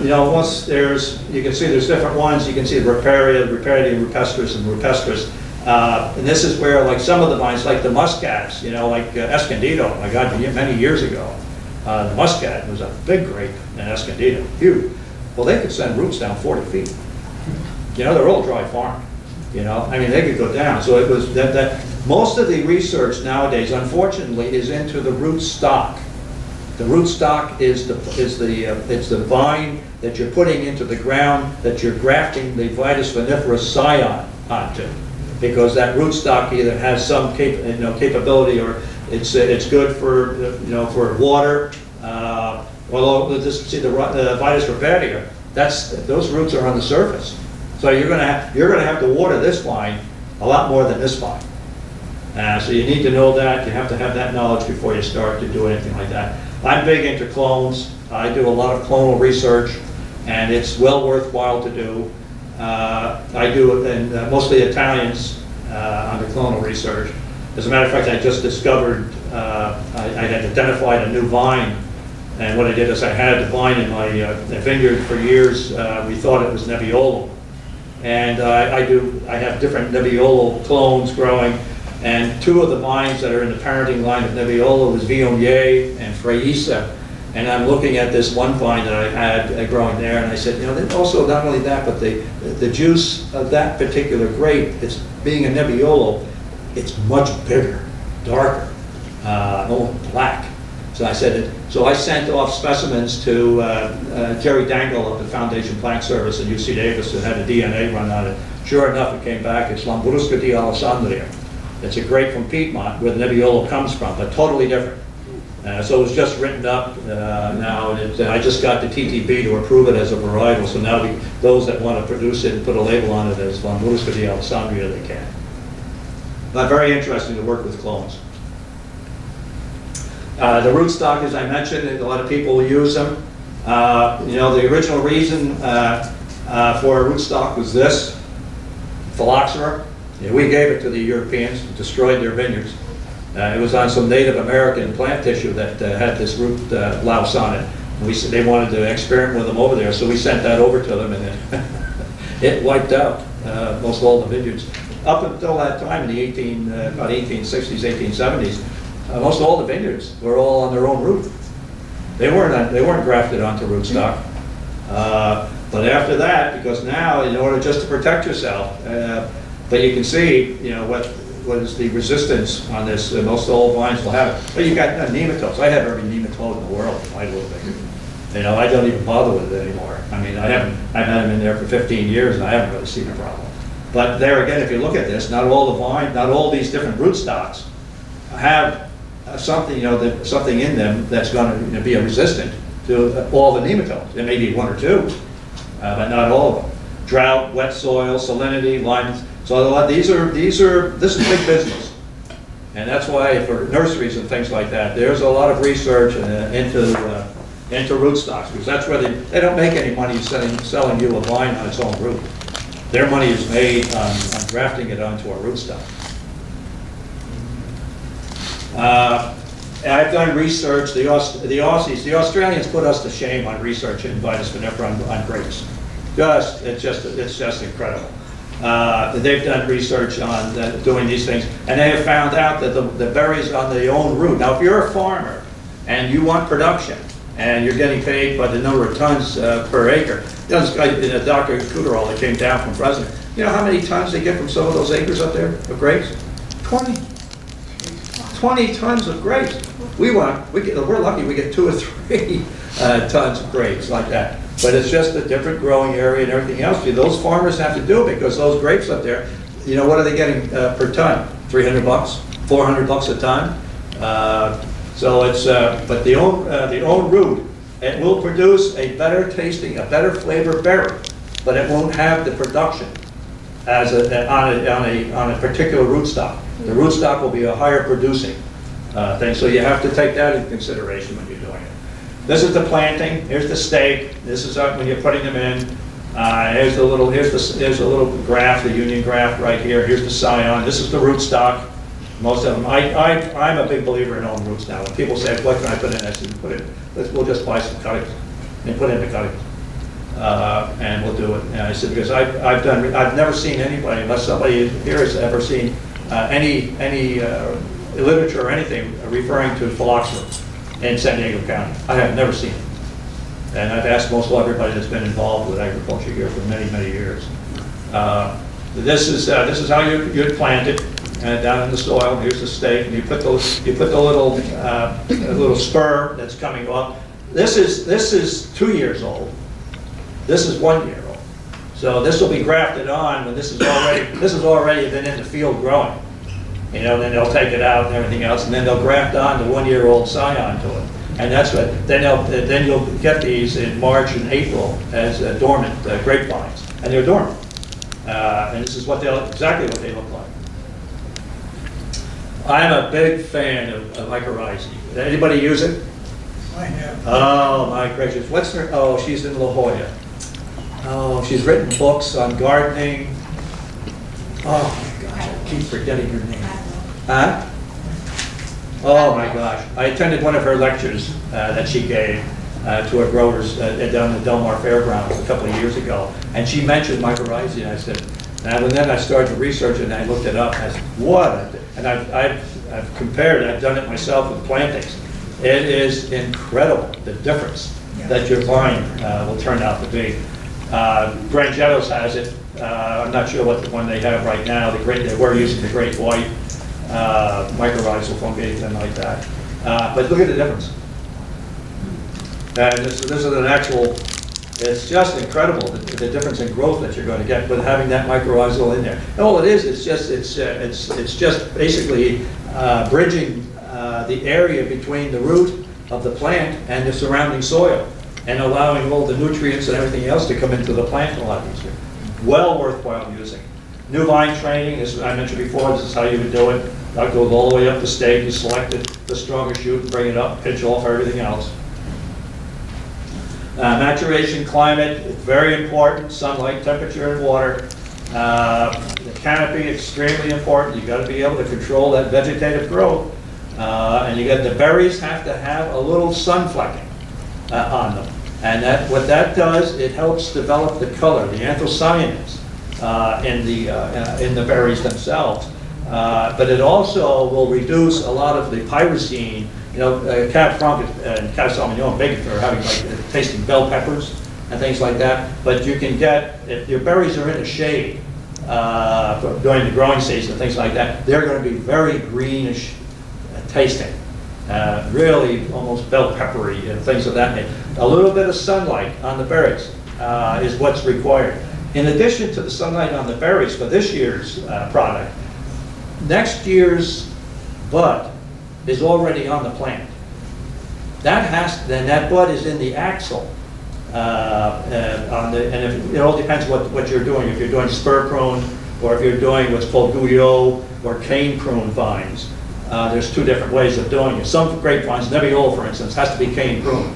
Once you can see there's different ones. You can see the Riparia, rupestris, and rupestris. And this is where, like some of the vines, like the muscats, like Escondido, I got many years ago. The muscat was a big grape in Escondido, huge. Well, they could send roots down 40 feet. They're all dry farm. They could go down. So it was that most of the research nowadays, unfortunately, is into the root stock. The root stock is the vine that you're putting into the ground that you're grafting the Vitis vinifera scion onto, because that root stock either has some capability, or it's good for water. Well, just see the Vitis riparia. Those roots are on the surface, so you're going to have to water this vine a lot more than this vine. So you need to know that. You have to have that knowledge before you start to do anything like that. I'm big into clones. I do a lot of clonal research, and it's well worthwhile to do. I do it, and mostly Italians under clonal research. As a matter of fact, I just discovered I had identified a new vine. And what I did is I had the vine in my vineyard for years. We thought it was Nebbiolo. And I have different Nebbiolo clones growing. And 2 of the vines that are in the parenting line of Nebbiolo is Viognier and Freisa. And I'm looking at this one vine that I had growing there, and I said, also not only that, but the juice of that particular grape, it's being a Nebbiolo, it's much bigger, darker, almost black. So I sent off specimens to Jerry Dangle of the Foundation Plant Service at UC Davis, and had a DNA run on it. Sure enough, it came back. It's Lambrusco di Alessandria. It's a grape from Piedmont, where the Nebbiolo comes from, but totally different. So it was just written up now, and I just got the TTB to approve it as a varietal. So now those that want to produce it and put a label on it as Lambrusco di Alessandria, they can. But very interesting to work with clones. The rootstock, as I mentioned, a lot of people use them. The original reason for a rootstock was this, phylloxera. We gave it to the Europeans, destroyed their vineyards. It was on some Native American plant tissue that had this root louse on it. They wanted to experiment with them over there, so we sent that over to them, and it wiped out most all the vineyards. Up until that time, in the about 1860s, 1870s, most all the vineyards were all on their own root. They weren't grafted onto rootstock. But after that, because now, in order just to protect yourself, but you can see, what is the resistance on this. Most all vines will have it. But you got nematodes. I have every nematode in the world in my little vineyard. I don't even bother with it anymore. I've had them in there for 15 years, and I haven't really seen a problem. But there again, if you look at this, not all these different rootstocks have something, something in them that's going to be resistant to all the nematodes. There may be 1 or 2, but not all of them. drought, wet soil, salinity, lime. So a lot, this is big business. And that's why for nurseries and things like that, there's a lot of research into rootstocks, because that's where they don't make any money selling you a vine on its own root. Their money is made on grafting it onto a rootstock. I've done research, the Australians put us to shame on research in Vitis vinifera on grapes. It's just incredible. They've done research on doing these things, and they have found out that the berries on their own root. Now, if you're a farmer and you want production, and you're getting paid by the number of tons per acre. You know, this guy, Dr. Cultivar, that came down from Fresno, you know how many tons they get from some of those acres up there of grapes? 20 tons of grapes. We're lucky we get 2 or 3 tons of grapes like that. But it's just a different growing area and everything else. Those farmers have to do it because those grapes up there, you know, what are they getting per ton? $300, $400 a ton. So it's, but the own root, it will produce a better tasting, a better flavor berry, but it won't have the production as on a particular rootstock. The rootstock will be a higher producing thing, so you have to take that into consideration when you're doing it. This is the planting. Here's the stake. This is when you're putting them in. Here's the little graft, the union graft right here. Here's the scion. This is the rootstock. Most of them. I'm a big believer in own roots now. When people say, "What can I put in?" I said, we'll just buy some cuttings and put in the cuttings, and we'll do it. And I said, because I've never seen anybody, unless somebody here has ever seen any literature or anything referring to phylloxera in San Diego County. I have never seen it. And I've asked most everybody that's been involved with agriculture here for many, many years. This is how you plant it. Down in the soil. Here's the stake, and you put the little spur that's coming up. This is 2 years old. This is 1 year old. So this will be grafted on when this is already been in the field growing. You know, then they'll take it out and everything else, and then they'll graft on the 1 year old scion to it. And that's what then you'll get these in March and April as dormant grapevines, and they're dormant. And this is exactly what they look like. I'm a big fan of mycorrhizae. Anybody use it? I have. Oh my gracious! What's her? Oh, she's in La Jolla. Oh, she's written books on gardening. Oh my gosh, I keep forgetting her name. Huh? Oh my gosh! I attended one of her lectures that she gave to her growers down the Del Mar Fairgrounds a couple of years ago, and she mentioned mycorrhizae, and I said. And then I started to research it, and I looked it up, and I said, what? And I've compared it, I've done it myself with plantings. It is incredible, the difference that your vine will turn out to be. Grangettos has it. I'm not sure what the one they have right now. They were using the Great White, mycorrhizal fungi, anything like that. But look at the difference. And this is an actual, it's just incredible the difference in growth that you're going to get with having that mycorrhizal in there. And all it is, it's just basically bridging the area between the root of the plant and the surrounding soil, and allowing all the nutrients and everything else to come into the plant a lot easier. Well worthwhile using. New vine training, as I mentioned before, this is how you would do it. That goes all the way up the stake. You select it, the stronger shoot, and bring it up, pinch off everything else. Maturation climate, very important, sunlight, temperature, and water. The canopy, extremely important. You've got to be able to control that vegetative growth. And the berries have to have a little sun flecking on them. And what that does, it helps develop the color, the anthocyanins in the berries themselves. But it also will reduce a lot of the pyrrhizine. You know, Cab Franc and Cab Sauvignon big for having tasting bell peppers and things like that. But you can get, if your berries are in the shade during the growing season and things like that, they're going to be very greenish tasting, really almost bell peppery and things of that nature. A little bit of sunlight on the berries is what's required. In addition to the sunlight on the berries for this year's product, next year's bud is already on the plant. That bud is in the axil, And it all depends what you're doing. If you're doing spur prune, or if you're doing what's called guyot or cane prune vines, there's two different ways of doing it. Some grapevines, Nebbiolo for instance, has to be cane prune,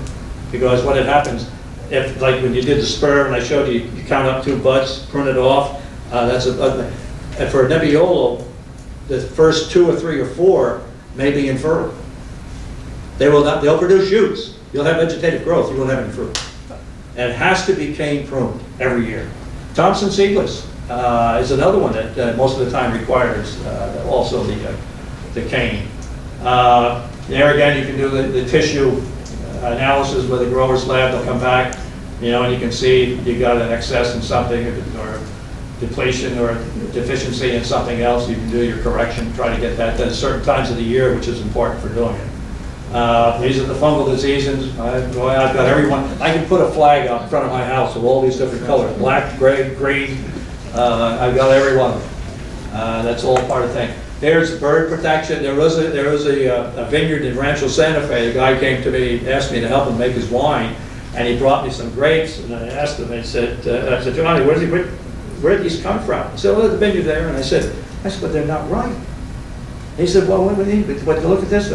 because when it happens, if like when you did the spur and I showed you, you count up 2 buds, prune it off. And for a Nebbiolo, the first 2 or 3 or 4 may be infertile. They'll produce shoots. You'll have vegetative growth. You won't have any fruit. And it has to be cane pruned every year. Thompson seedless is another one that most of the time requires also the cane. There again, you can do the tissue analysis with the grower's lab. They'll come back, and you can see you got an excess in something, or depletion or deficiency in something else. You can do your correction, try to get that done at certain times of the year, which is important for doing it. These are the fungal diseases. I've got everyone. I can put a flag out in front of my house of all these different colors: black, gray, green. I've got every one of them. That's all part of the thing. There's bird protection. There was a vineyard in Rancho Santa Fe. A guy came to me, asked me to help him make his wine, and he brought me some grapes. And I asked him. I said, Johnny, where did these come from? He said, well, the vineyard there. And I said, but they're not right. He said, well, what do you mean? But look at this.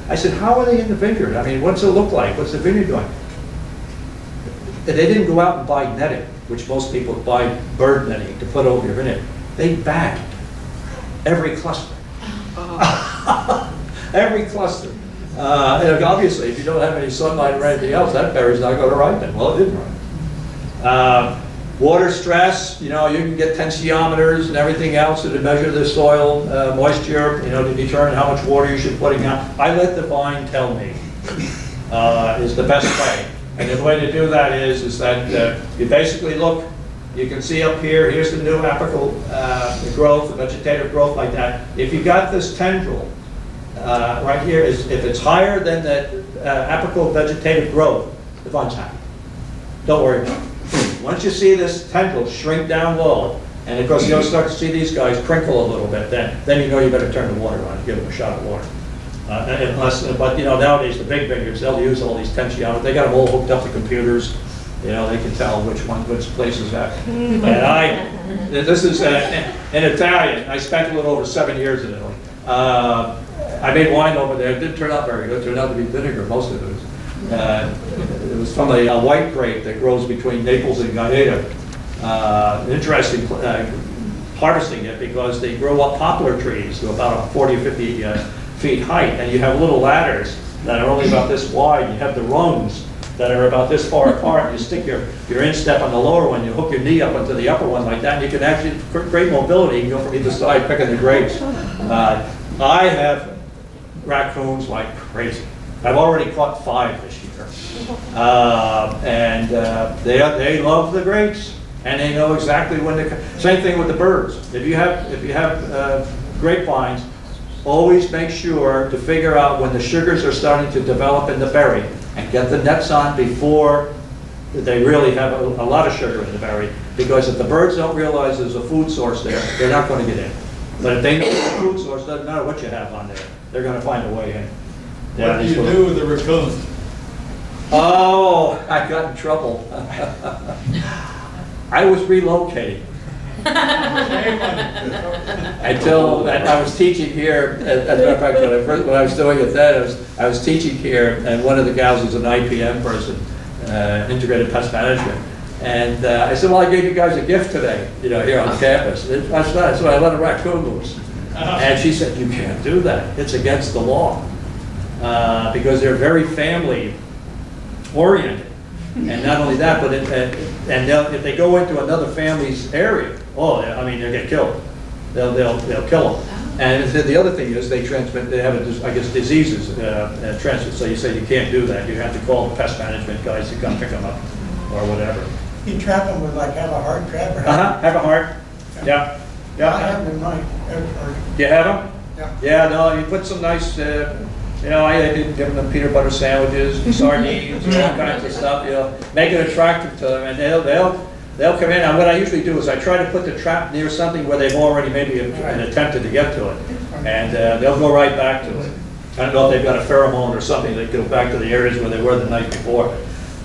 I said, how are they in the vineyard? I mean, what's it look like? What's the vineyard doing? They didn't go out and buy netting, which most people buy bird netting to put over your vineyard. They bagged every cluster. Every cluster. And obviously, if you don't have any sunlight or anything else, that berry's not going to ripen. Well, it didn't ripen. Water stress, you can get tensiometers and everything else to measure the soil moisture, to determine how much water you should put in. I let the vine tell me is the best way. And the way to do that is that you basically look, you can see up here, here's the new apical growth, the vegetative growth like that. If you got this tendril right here, if it's higher than the apical vegetative growth, the vine's happy. Don't worry about it. Once you see this tendril shrink down low, and of course you'll start to see these guys crinkle a little bit, then you know you better turn the water on and give them a shot of water. But nowadays the big vineyards, they'll use all these tensiometers. They got them all hooked up to computers. They can tell which place is at. And this is in Italian. I spent a little over 7 years in Italy. I made wine over there. It didn't turn out very good. It turned out to be vinegar, most of it. It was from a white grape that grows between Naples and Gaeta. Interesting harvesting it because they grow up poplar trees to about 40 or 50 feet height, and you have little ladders that are only about this wide. You have the rungs that are about this far apart. You stick your instep on the lower one, you hook your knee up into the upper one like that, and you can actually create mobility. You can go from either side picking the grapes. I have raccoons like crazy. I've already caught 5 this year. They love the grapes, and they know exactly when to. Same thing with the birds. If you have grapevines, always make sure to figure out when the sugars are starting to develop in the berry, and get the nets on before they really have a lot of sugar in the berry. Because if the birds don't realize there's a food source there, they're not going to get in. But if they know the food source, doesn't matter what you have on there, they're going to find a way in. What do you do with the raccoons? Oh, I got in trouble. I was relocating. Until I was teaching here, as a matter of fact, when I was doing it then, I was teaching here, and one of the gals was an IPM person, integrated pest management. And I said, well, I gave you guys a gift today, here on campus. That's not, so I let a raccoon loose. And she said, you can't do that. It's against the law. Because they're very family oriented. And not only that, but if they go into another family's area, they'll get killed. They'll kill them. And the other thing is they have, diseases transfer. So you say you can't do that. You have to call the pest management guys to come pick them up or whatever. You trap them with have a heart trap? Or have a heart. Yeah. I have them in my You have them? Yeah. Yeah, no, you put some nice, I did give them peanut butter sandwiches, sardines, all kinds of stuff, make it attractive to them, and they'll come in. And what I usually do is I try to put the trap near something where they've already maybe attempted to get to it, and they'll go right back to it. I don't know if they've got a pheromone or something that go back to the areas where they were the night before.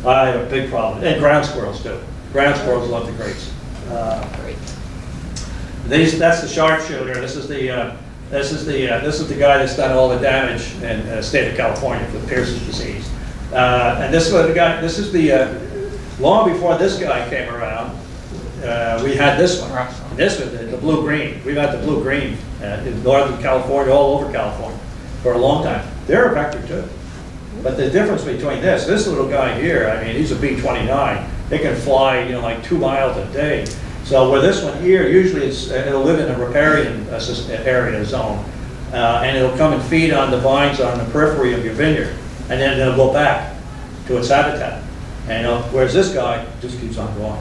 I have a big problem, and ground squirrels too. Ground squirrels love the grapes. Great. That's the sharpshooter. This is the guy that's done all the damage in the state of California for the Pierce's disease. And this was the guy. This is the long before this guy came around. We had this one. This was the blue-green. We've had the blue-green in Northern California, all over California, for a long time. They're a vector too. But the difference between this little guy here, I mean, he's a B-29. It can fly, you know, like 2 miles a day. So with this one here, usually it'll live in a riparian area zone, and it'll come and feed on the vines on the periphery of your vineyard, and then it'll go back to its habitat. And whereas this guy just keeps on going.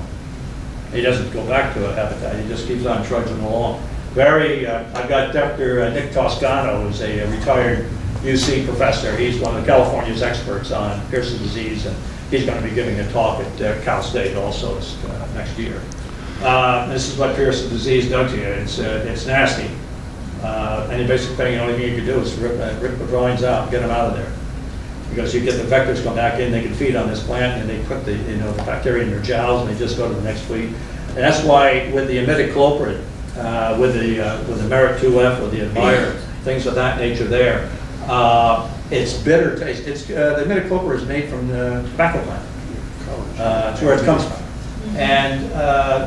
He doesn't go back to a habitat. He just keeps on trudging along. I've got Dr. Nick Toscano, who's a retired UC professor. He's one of California's experts on Pierce's disease, and he's going to be giving a talk at Cal State also next year. This is what Pierce's disease does to you. It's nasty. And the basic thing, the only thing you can do is rip the drawings out and get them out of there. Because you get the vectors come back in, they can feed on this plant, and they put the the bacteria in their jowls, and they just go to the next week. And that's why with the imidacloprid, with the Merit 2F, with the Admire, things of that nature there, it's bitter taste. The imidacloprid is made from the tobacco plant. That's where it comes from. And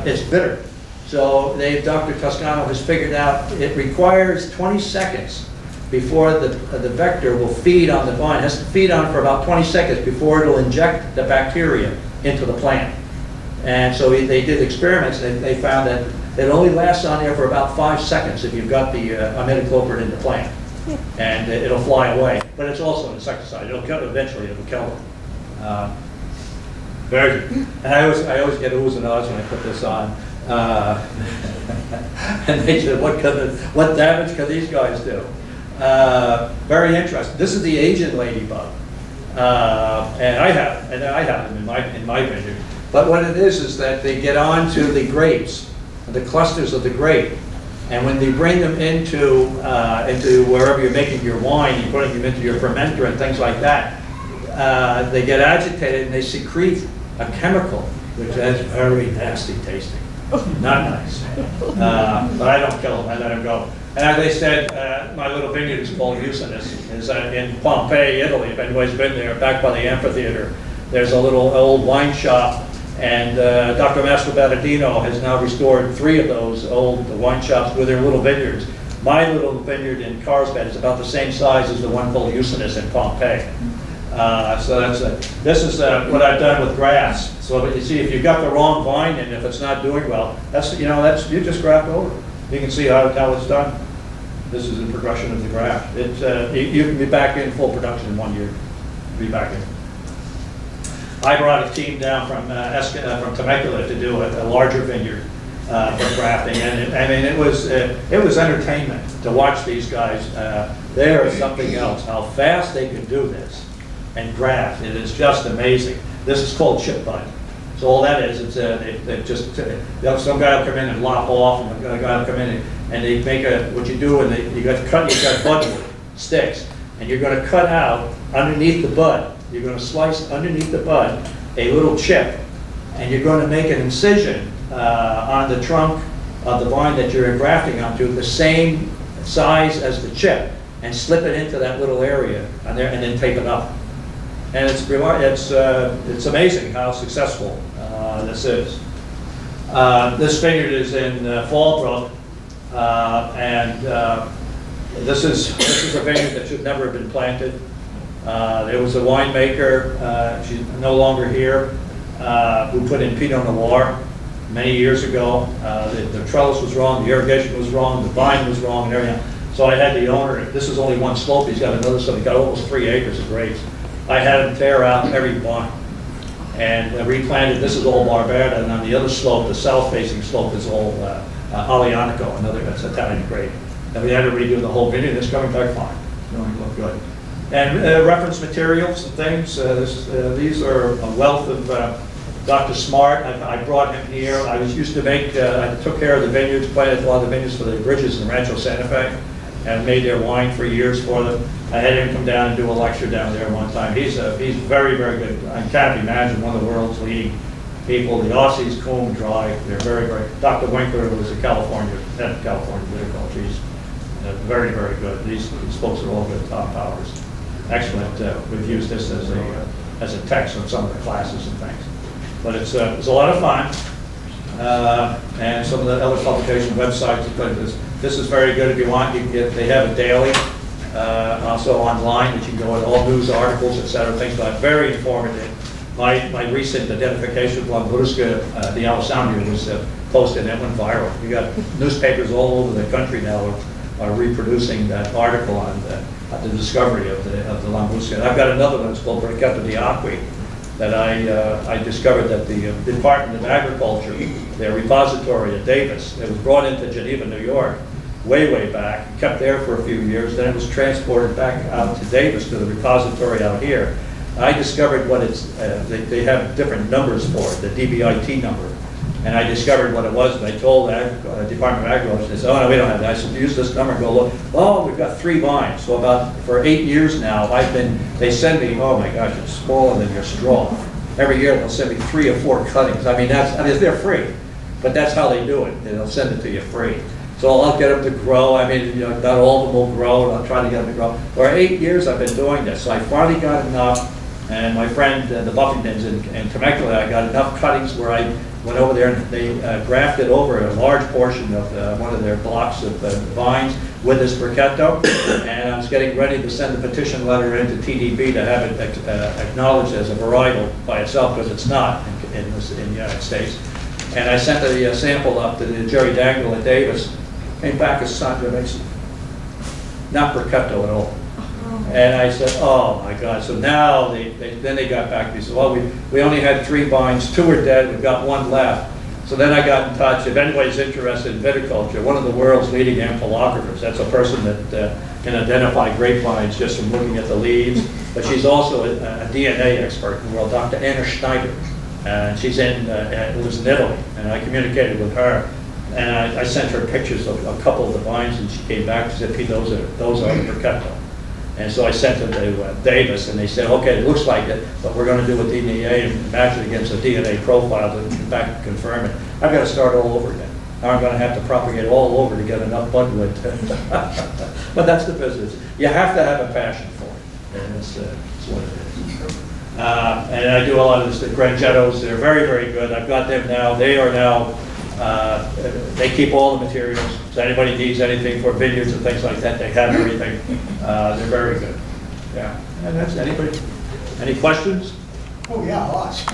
it's bitter. So Dr. Toscano has figured out it requires 20 seconds before the vector will feed on the vine. It has to feed on it for about 20 seconds before it'll inject the bacteria into the plant. And so they did experiments, and they found that it only lasts on there for about 5 seconds if you've got the imidacloprid in the plant. And it'll fly away. But it's also an insecticide. Eventually it'll kill them. Very good. And I always get oohs and ahs when I put this on. And they said, what damage can these guys do? Very interesting. This is the Asian ladybug, and I have them in my vineyard. But what it is that they get onto the grapes, the clusters of the grape, and when they bring them into wherever you're making your wine, you're putting them into your fermenter and things like that. They get agitated and they secrete a chemical which is very nasty tasting. Not nice. But I don't kill them, I let them go. And as they said, my little vineyard is called Usinus. It's in Pompeii, Italy. If anybody's been there, back by the amphitheater, there's a little old wine shop, and Dr. Mastro Battadino has now restored 3 of those old wine shops with their little vineyards. My little vineyard in Carlsbad is about the same size as the one called Usinus in Pompeii. So this is what I've done with grass. So you see, if you've got the wrong vine and if it's not doing well, you just graft over. You can see how it's done. This is the progression of the graft. You can be back in full production in 1 year. Be back in. I brought a team down from Temecula to do a larger vineyard for grafting, and it was entertainment to watch these guys. They are something else. How fast they can do this and graft. It is just amazing. This is called chip bud. So all that is, some guy will come in and lop off, and a guy will come in and they make what you do, and you got budwood sticks, and you're going to cut out underneath the bud. You're going to slice underneath the bud a little chip, and you're going to make an incision on the trunk of the vine that you're engrafting onto, the same size as the chip, and slip it into that little area, and then tape it up. And it's amazing how successful this is. This vineyard is in Fallbrook, and this is a vineyard that should never have been planted. There was a winemaker, she's no longer here, who put in Pinot Noir many years ago. The trellis was wrong, the irrigation was wrong, the vine was wrong, and everything. So I had the owner. This is only one slope. He's got another slope. He's got almost 3 acres of grapes. I had him tear out every vine and replanted. This is all Barbera, and on the other slope, the south-facing slope, is all Alianico, that's Italian grape. And we had to redo the whole vineyard. It's coming back fine. It's going to look good. And reference materials and things. These are a wealth of Dr. Smart. I brought him here. I took care of the vineyards, planted a lot of the vineyards for the bridges in Rancho Santa Fe. and made their wine for years for them. I had him come down and do a lecture down there one time. He's very, very good. I can't imagine one of the world's leading people. The Aussies comb dry. They're very, very. Dr. Winkler was a head of California viticulture. He's very, very good. These folks are all good, top powers. Excellent. We've used this as a text on some of the classes and things. But it's a lot of fun. And some of the other publication websites, this is very good if you want. You can get, they have it daily, also online, that you can go with all news articles, etc. Things like that. Very informative. My recent identification of Lambrusca, the Alessandria, was posted and it went viral. You got newspapers all over the country now are reproducing that article on the discovery of the Lambrusca. And I've got another one. It's called Brichetto di Acqui, that I discovered that the Department of Agriculture, their repository at Davis, it was brought into Geneva, New York, way back, kept there for a few years, then it was transported back out to Davis to the repository out here. I discovered what it's, they have different numbers for it, the DBIT number, and I discovered what it was, and I told the Department of Agriculture, they said, oh no, we don't have that. I said, use this number and go look. Oh, we've got 3 vines. So for 8 years now, they send me, oh my gosh, it's smaller than your straw. Every year they'll send me 3 or 4 cuttings. I mean, they're free, but that's how they do it. They'll send it to you free. So I'll get them to grow. I mean, not all of them will grow, and I'll try to get them to grow. For 8 years I've been doing this, so I finally got enough, and my friend, the Buffingtons in Temecula, I got enough cuttings where I went over there and they grafted over a large portion of one of their blocks of vines with this Brichetto, and I was getting ready to send a petition letter into TDB to have it acknowledged as a varietal by itself, because it's not in the United States. And I sent a sample up to the Jerry Dangle at Davis, came back as Sangiovese, not Brichetto at all. And I said, oh my God. So now then they got back to me. They said, well, we only had 3 vines, 2 are dead, we've got 1 left. So then I got in touch. If anybody's interested in viticulture, one of the world's leading amphilographers, that's a person that can identify grapevines just from looking at the leaves, but she's also a DNA expert in the world, Dr. Anna Schneider. And she's lives in Italy, and I communicated with her. And I sent her pictures of a couple of the vines, and she came back and said, those are the Brichetto. And so I sent them to Davis, and they said, okay, it looks like it, but we're going to do a DNA and match it against a DNA profile to come back and confirm it. I've got to start all over again. Now I'm going to have to propagate all over to get enough budwood. But that's the business. You have to have a passion for it, and that's what it is. And I do a lot of this, the Grangettos. They're very, very good. I've got them now. They are now, they keep all the materials. So anybody needs anything for vineyards and things like that, they have everything. They're very good. Yeah. And that's anybody. Any questions? Oh, yeah, lots.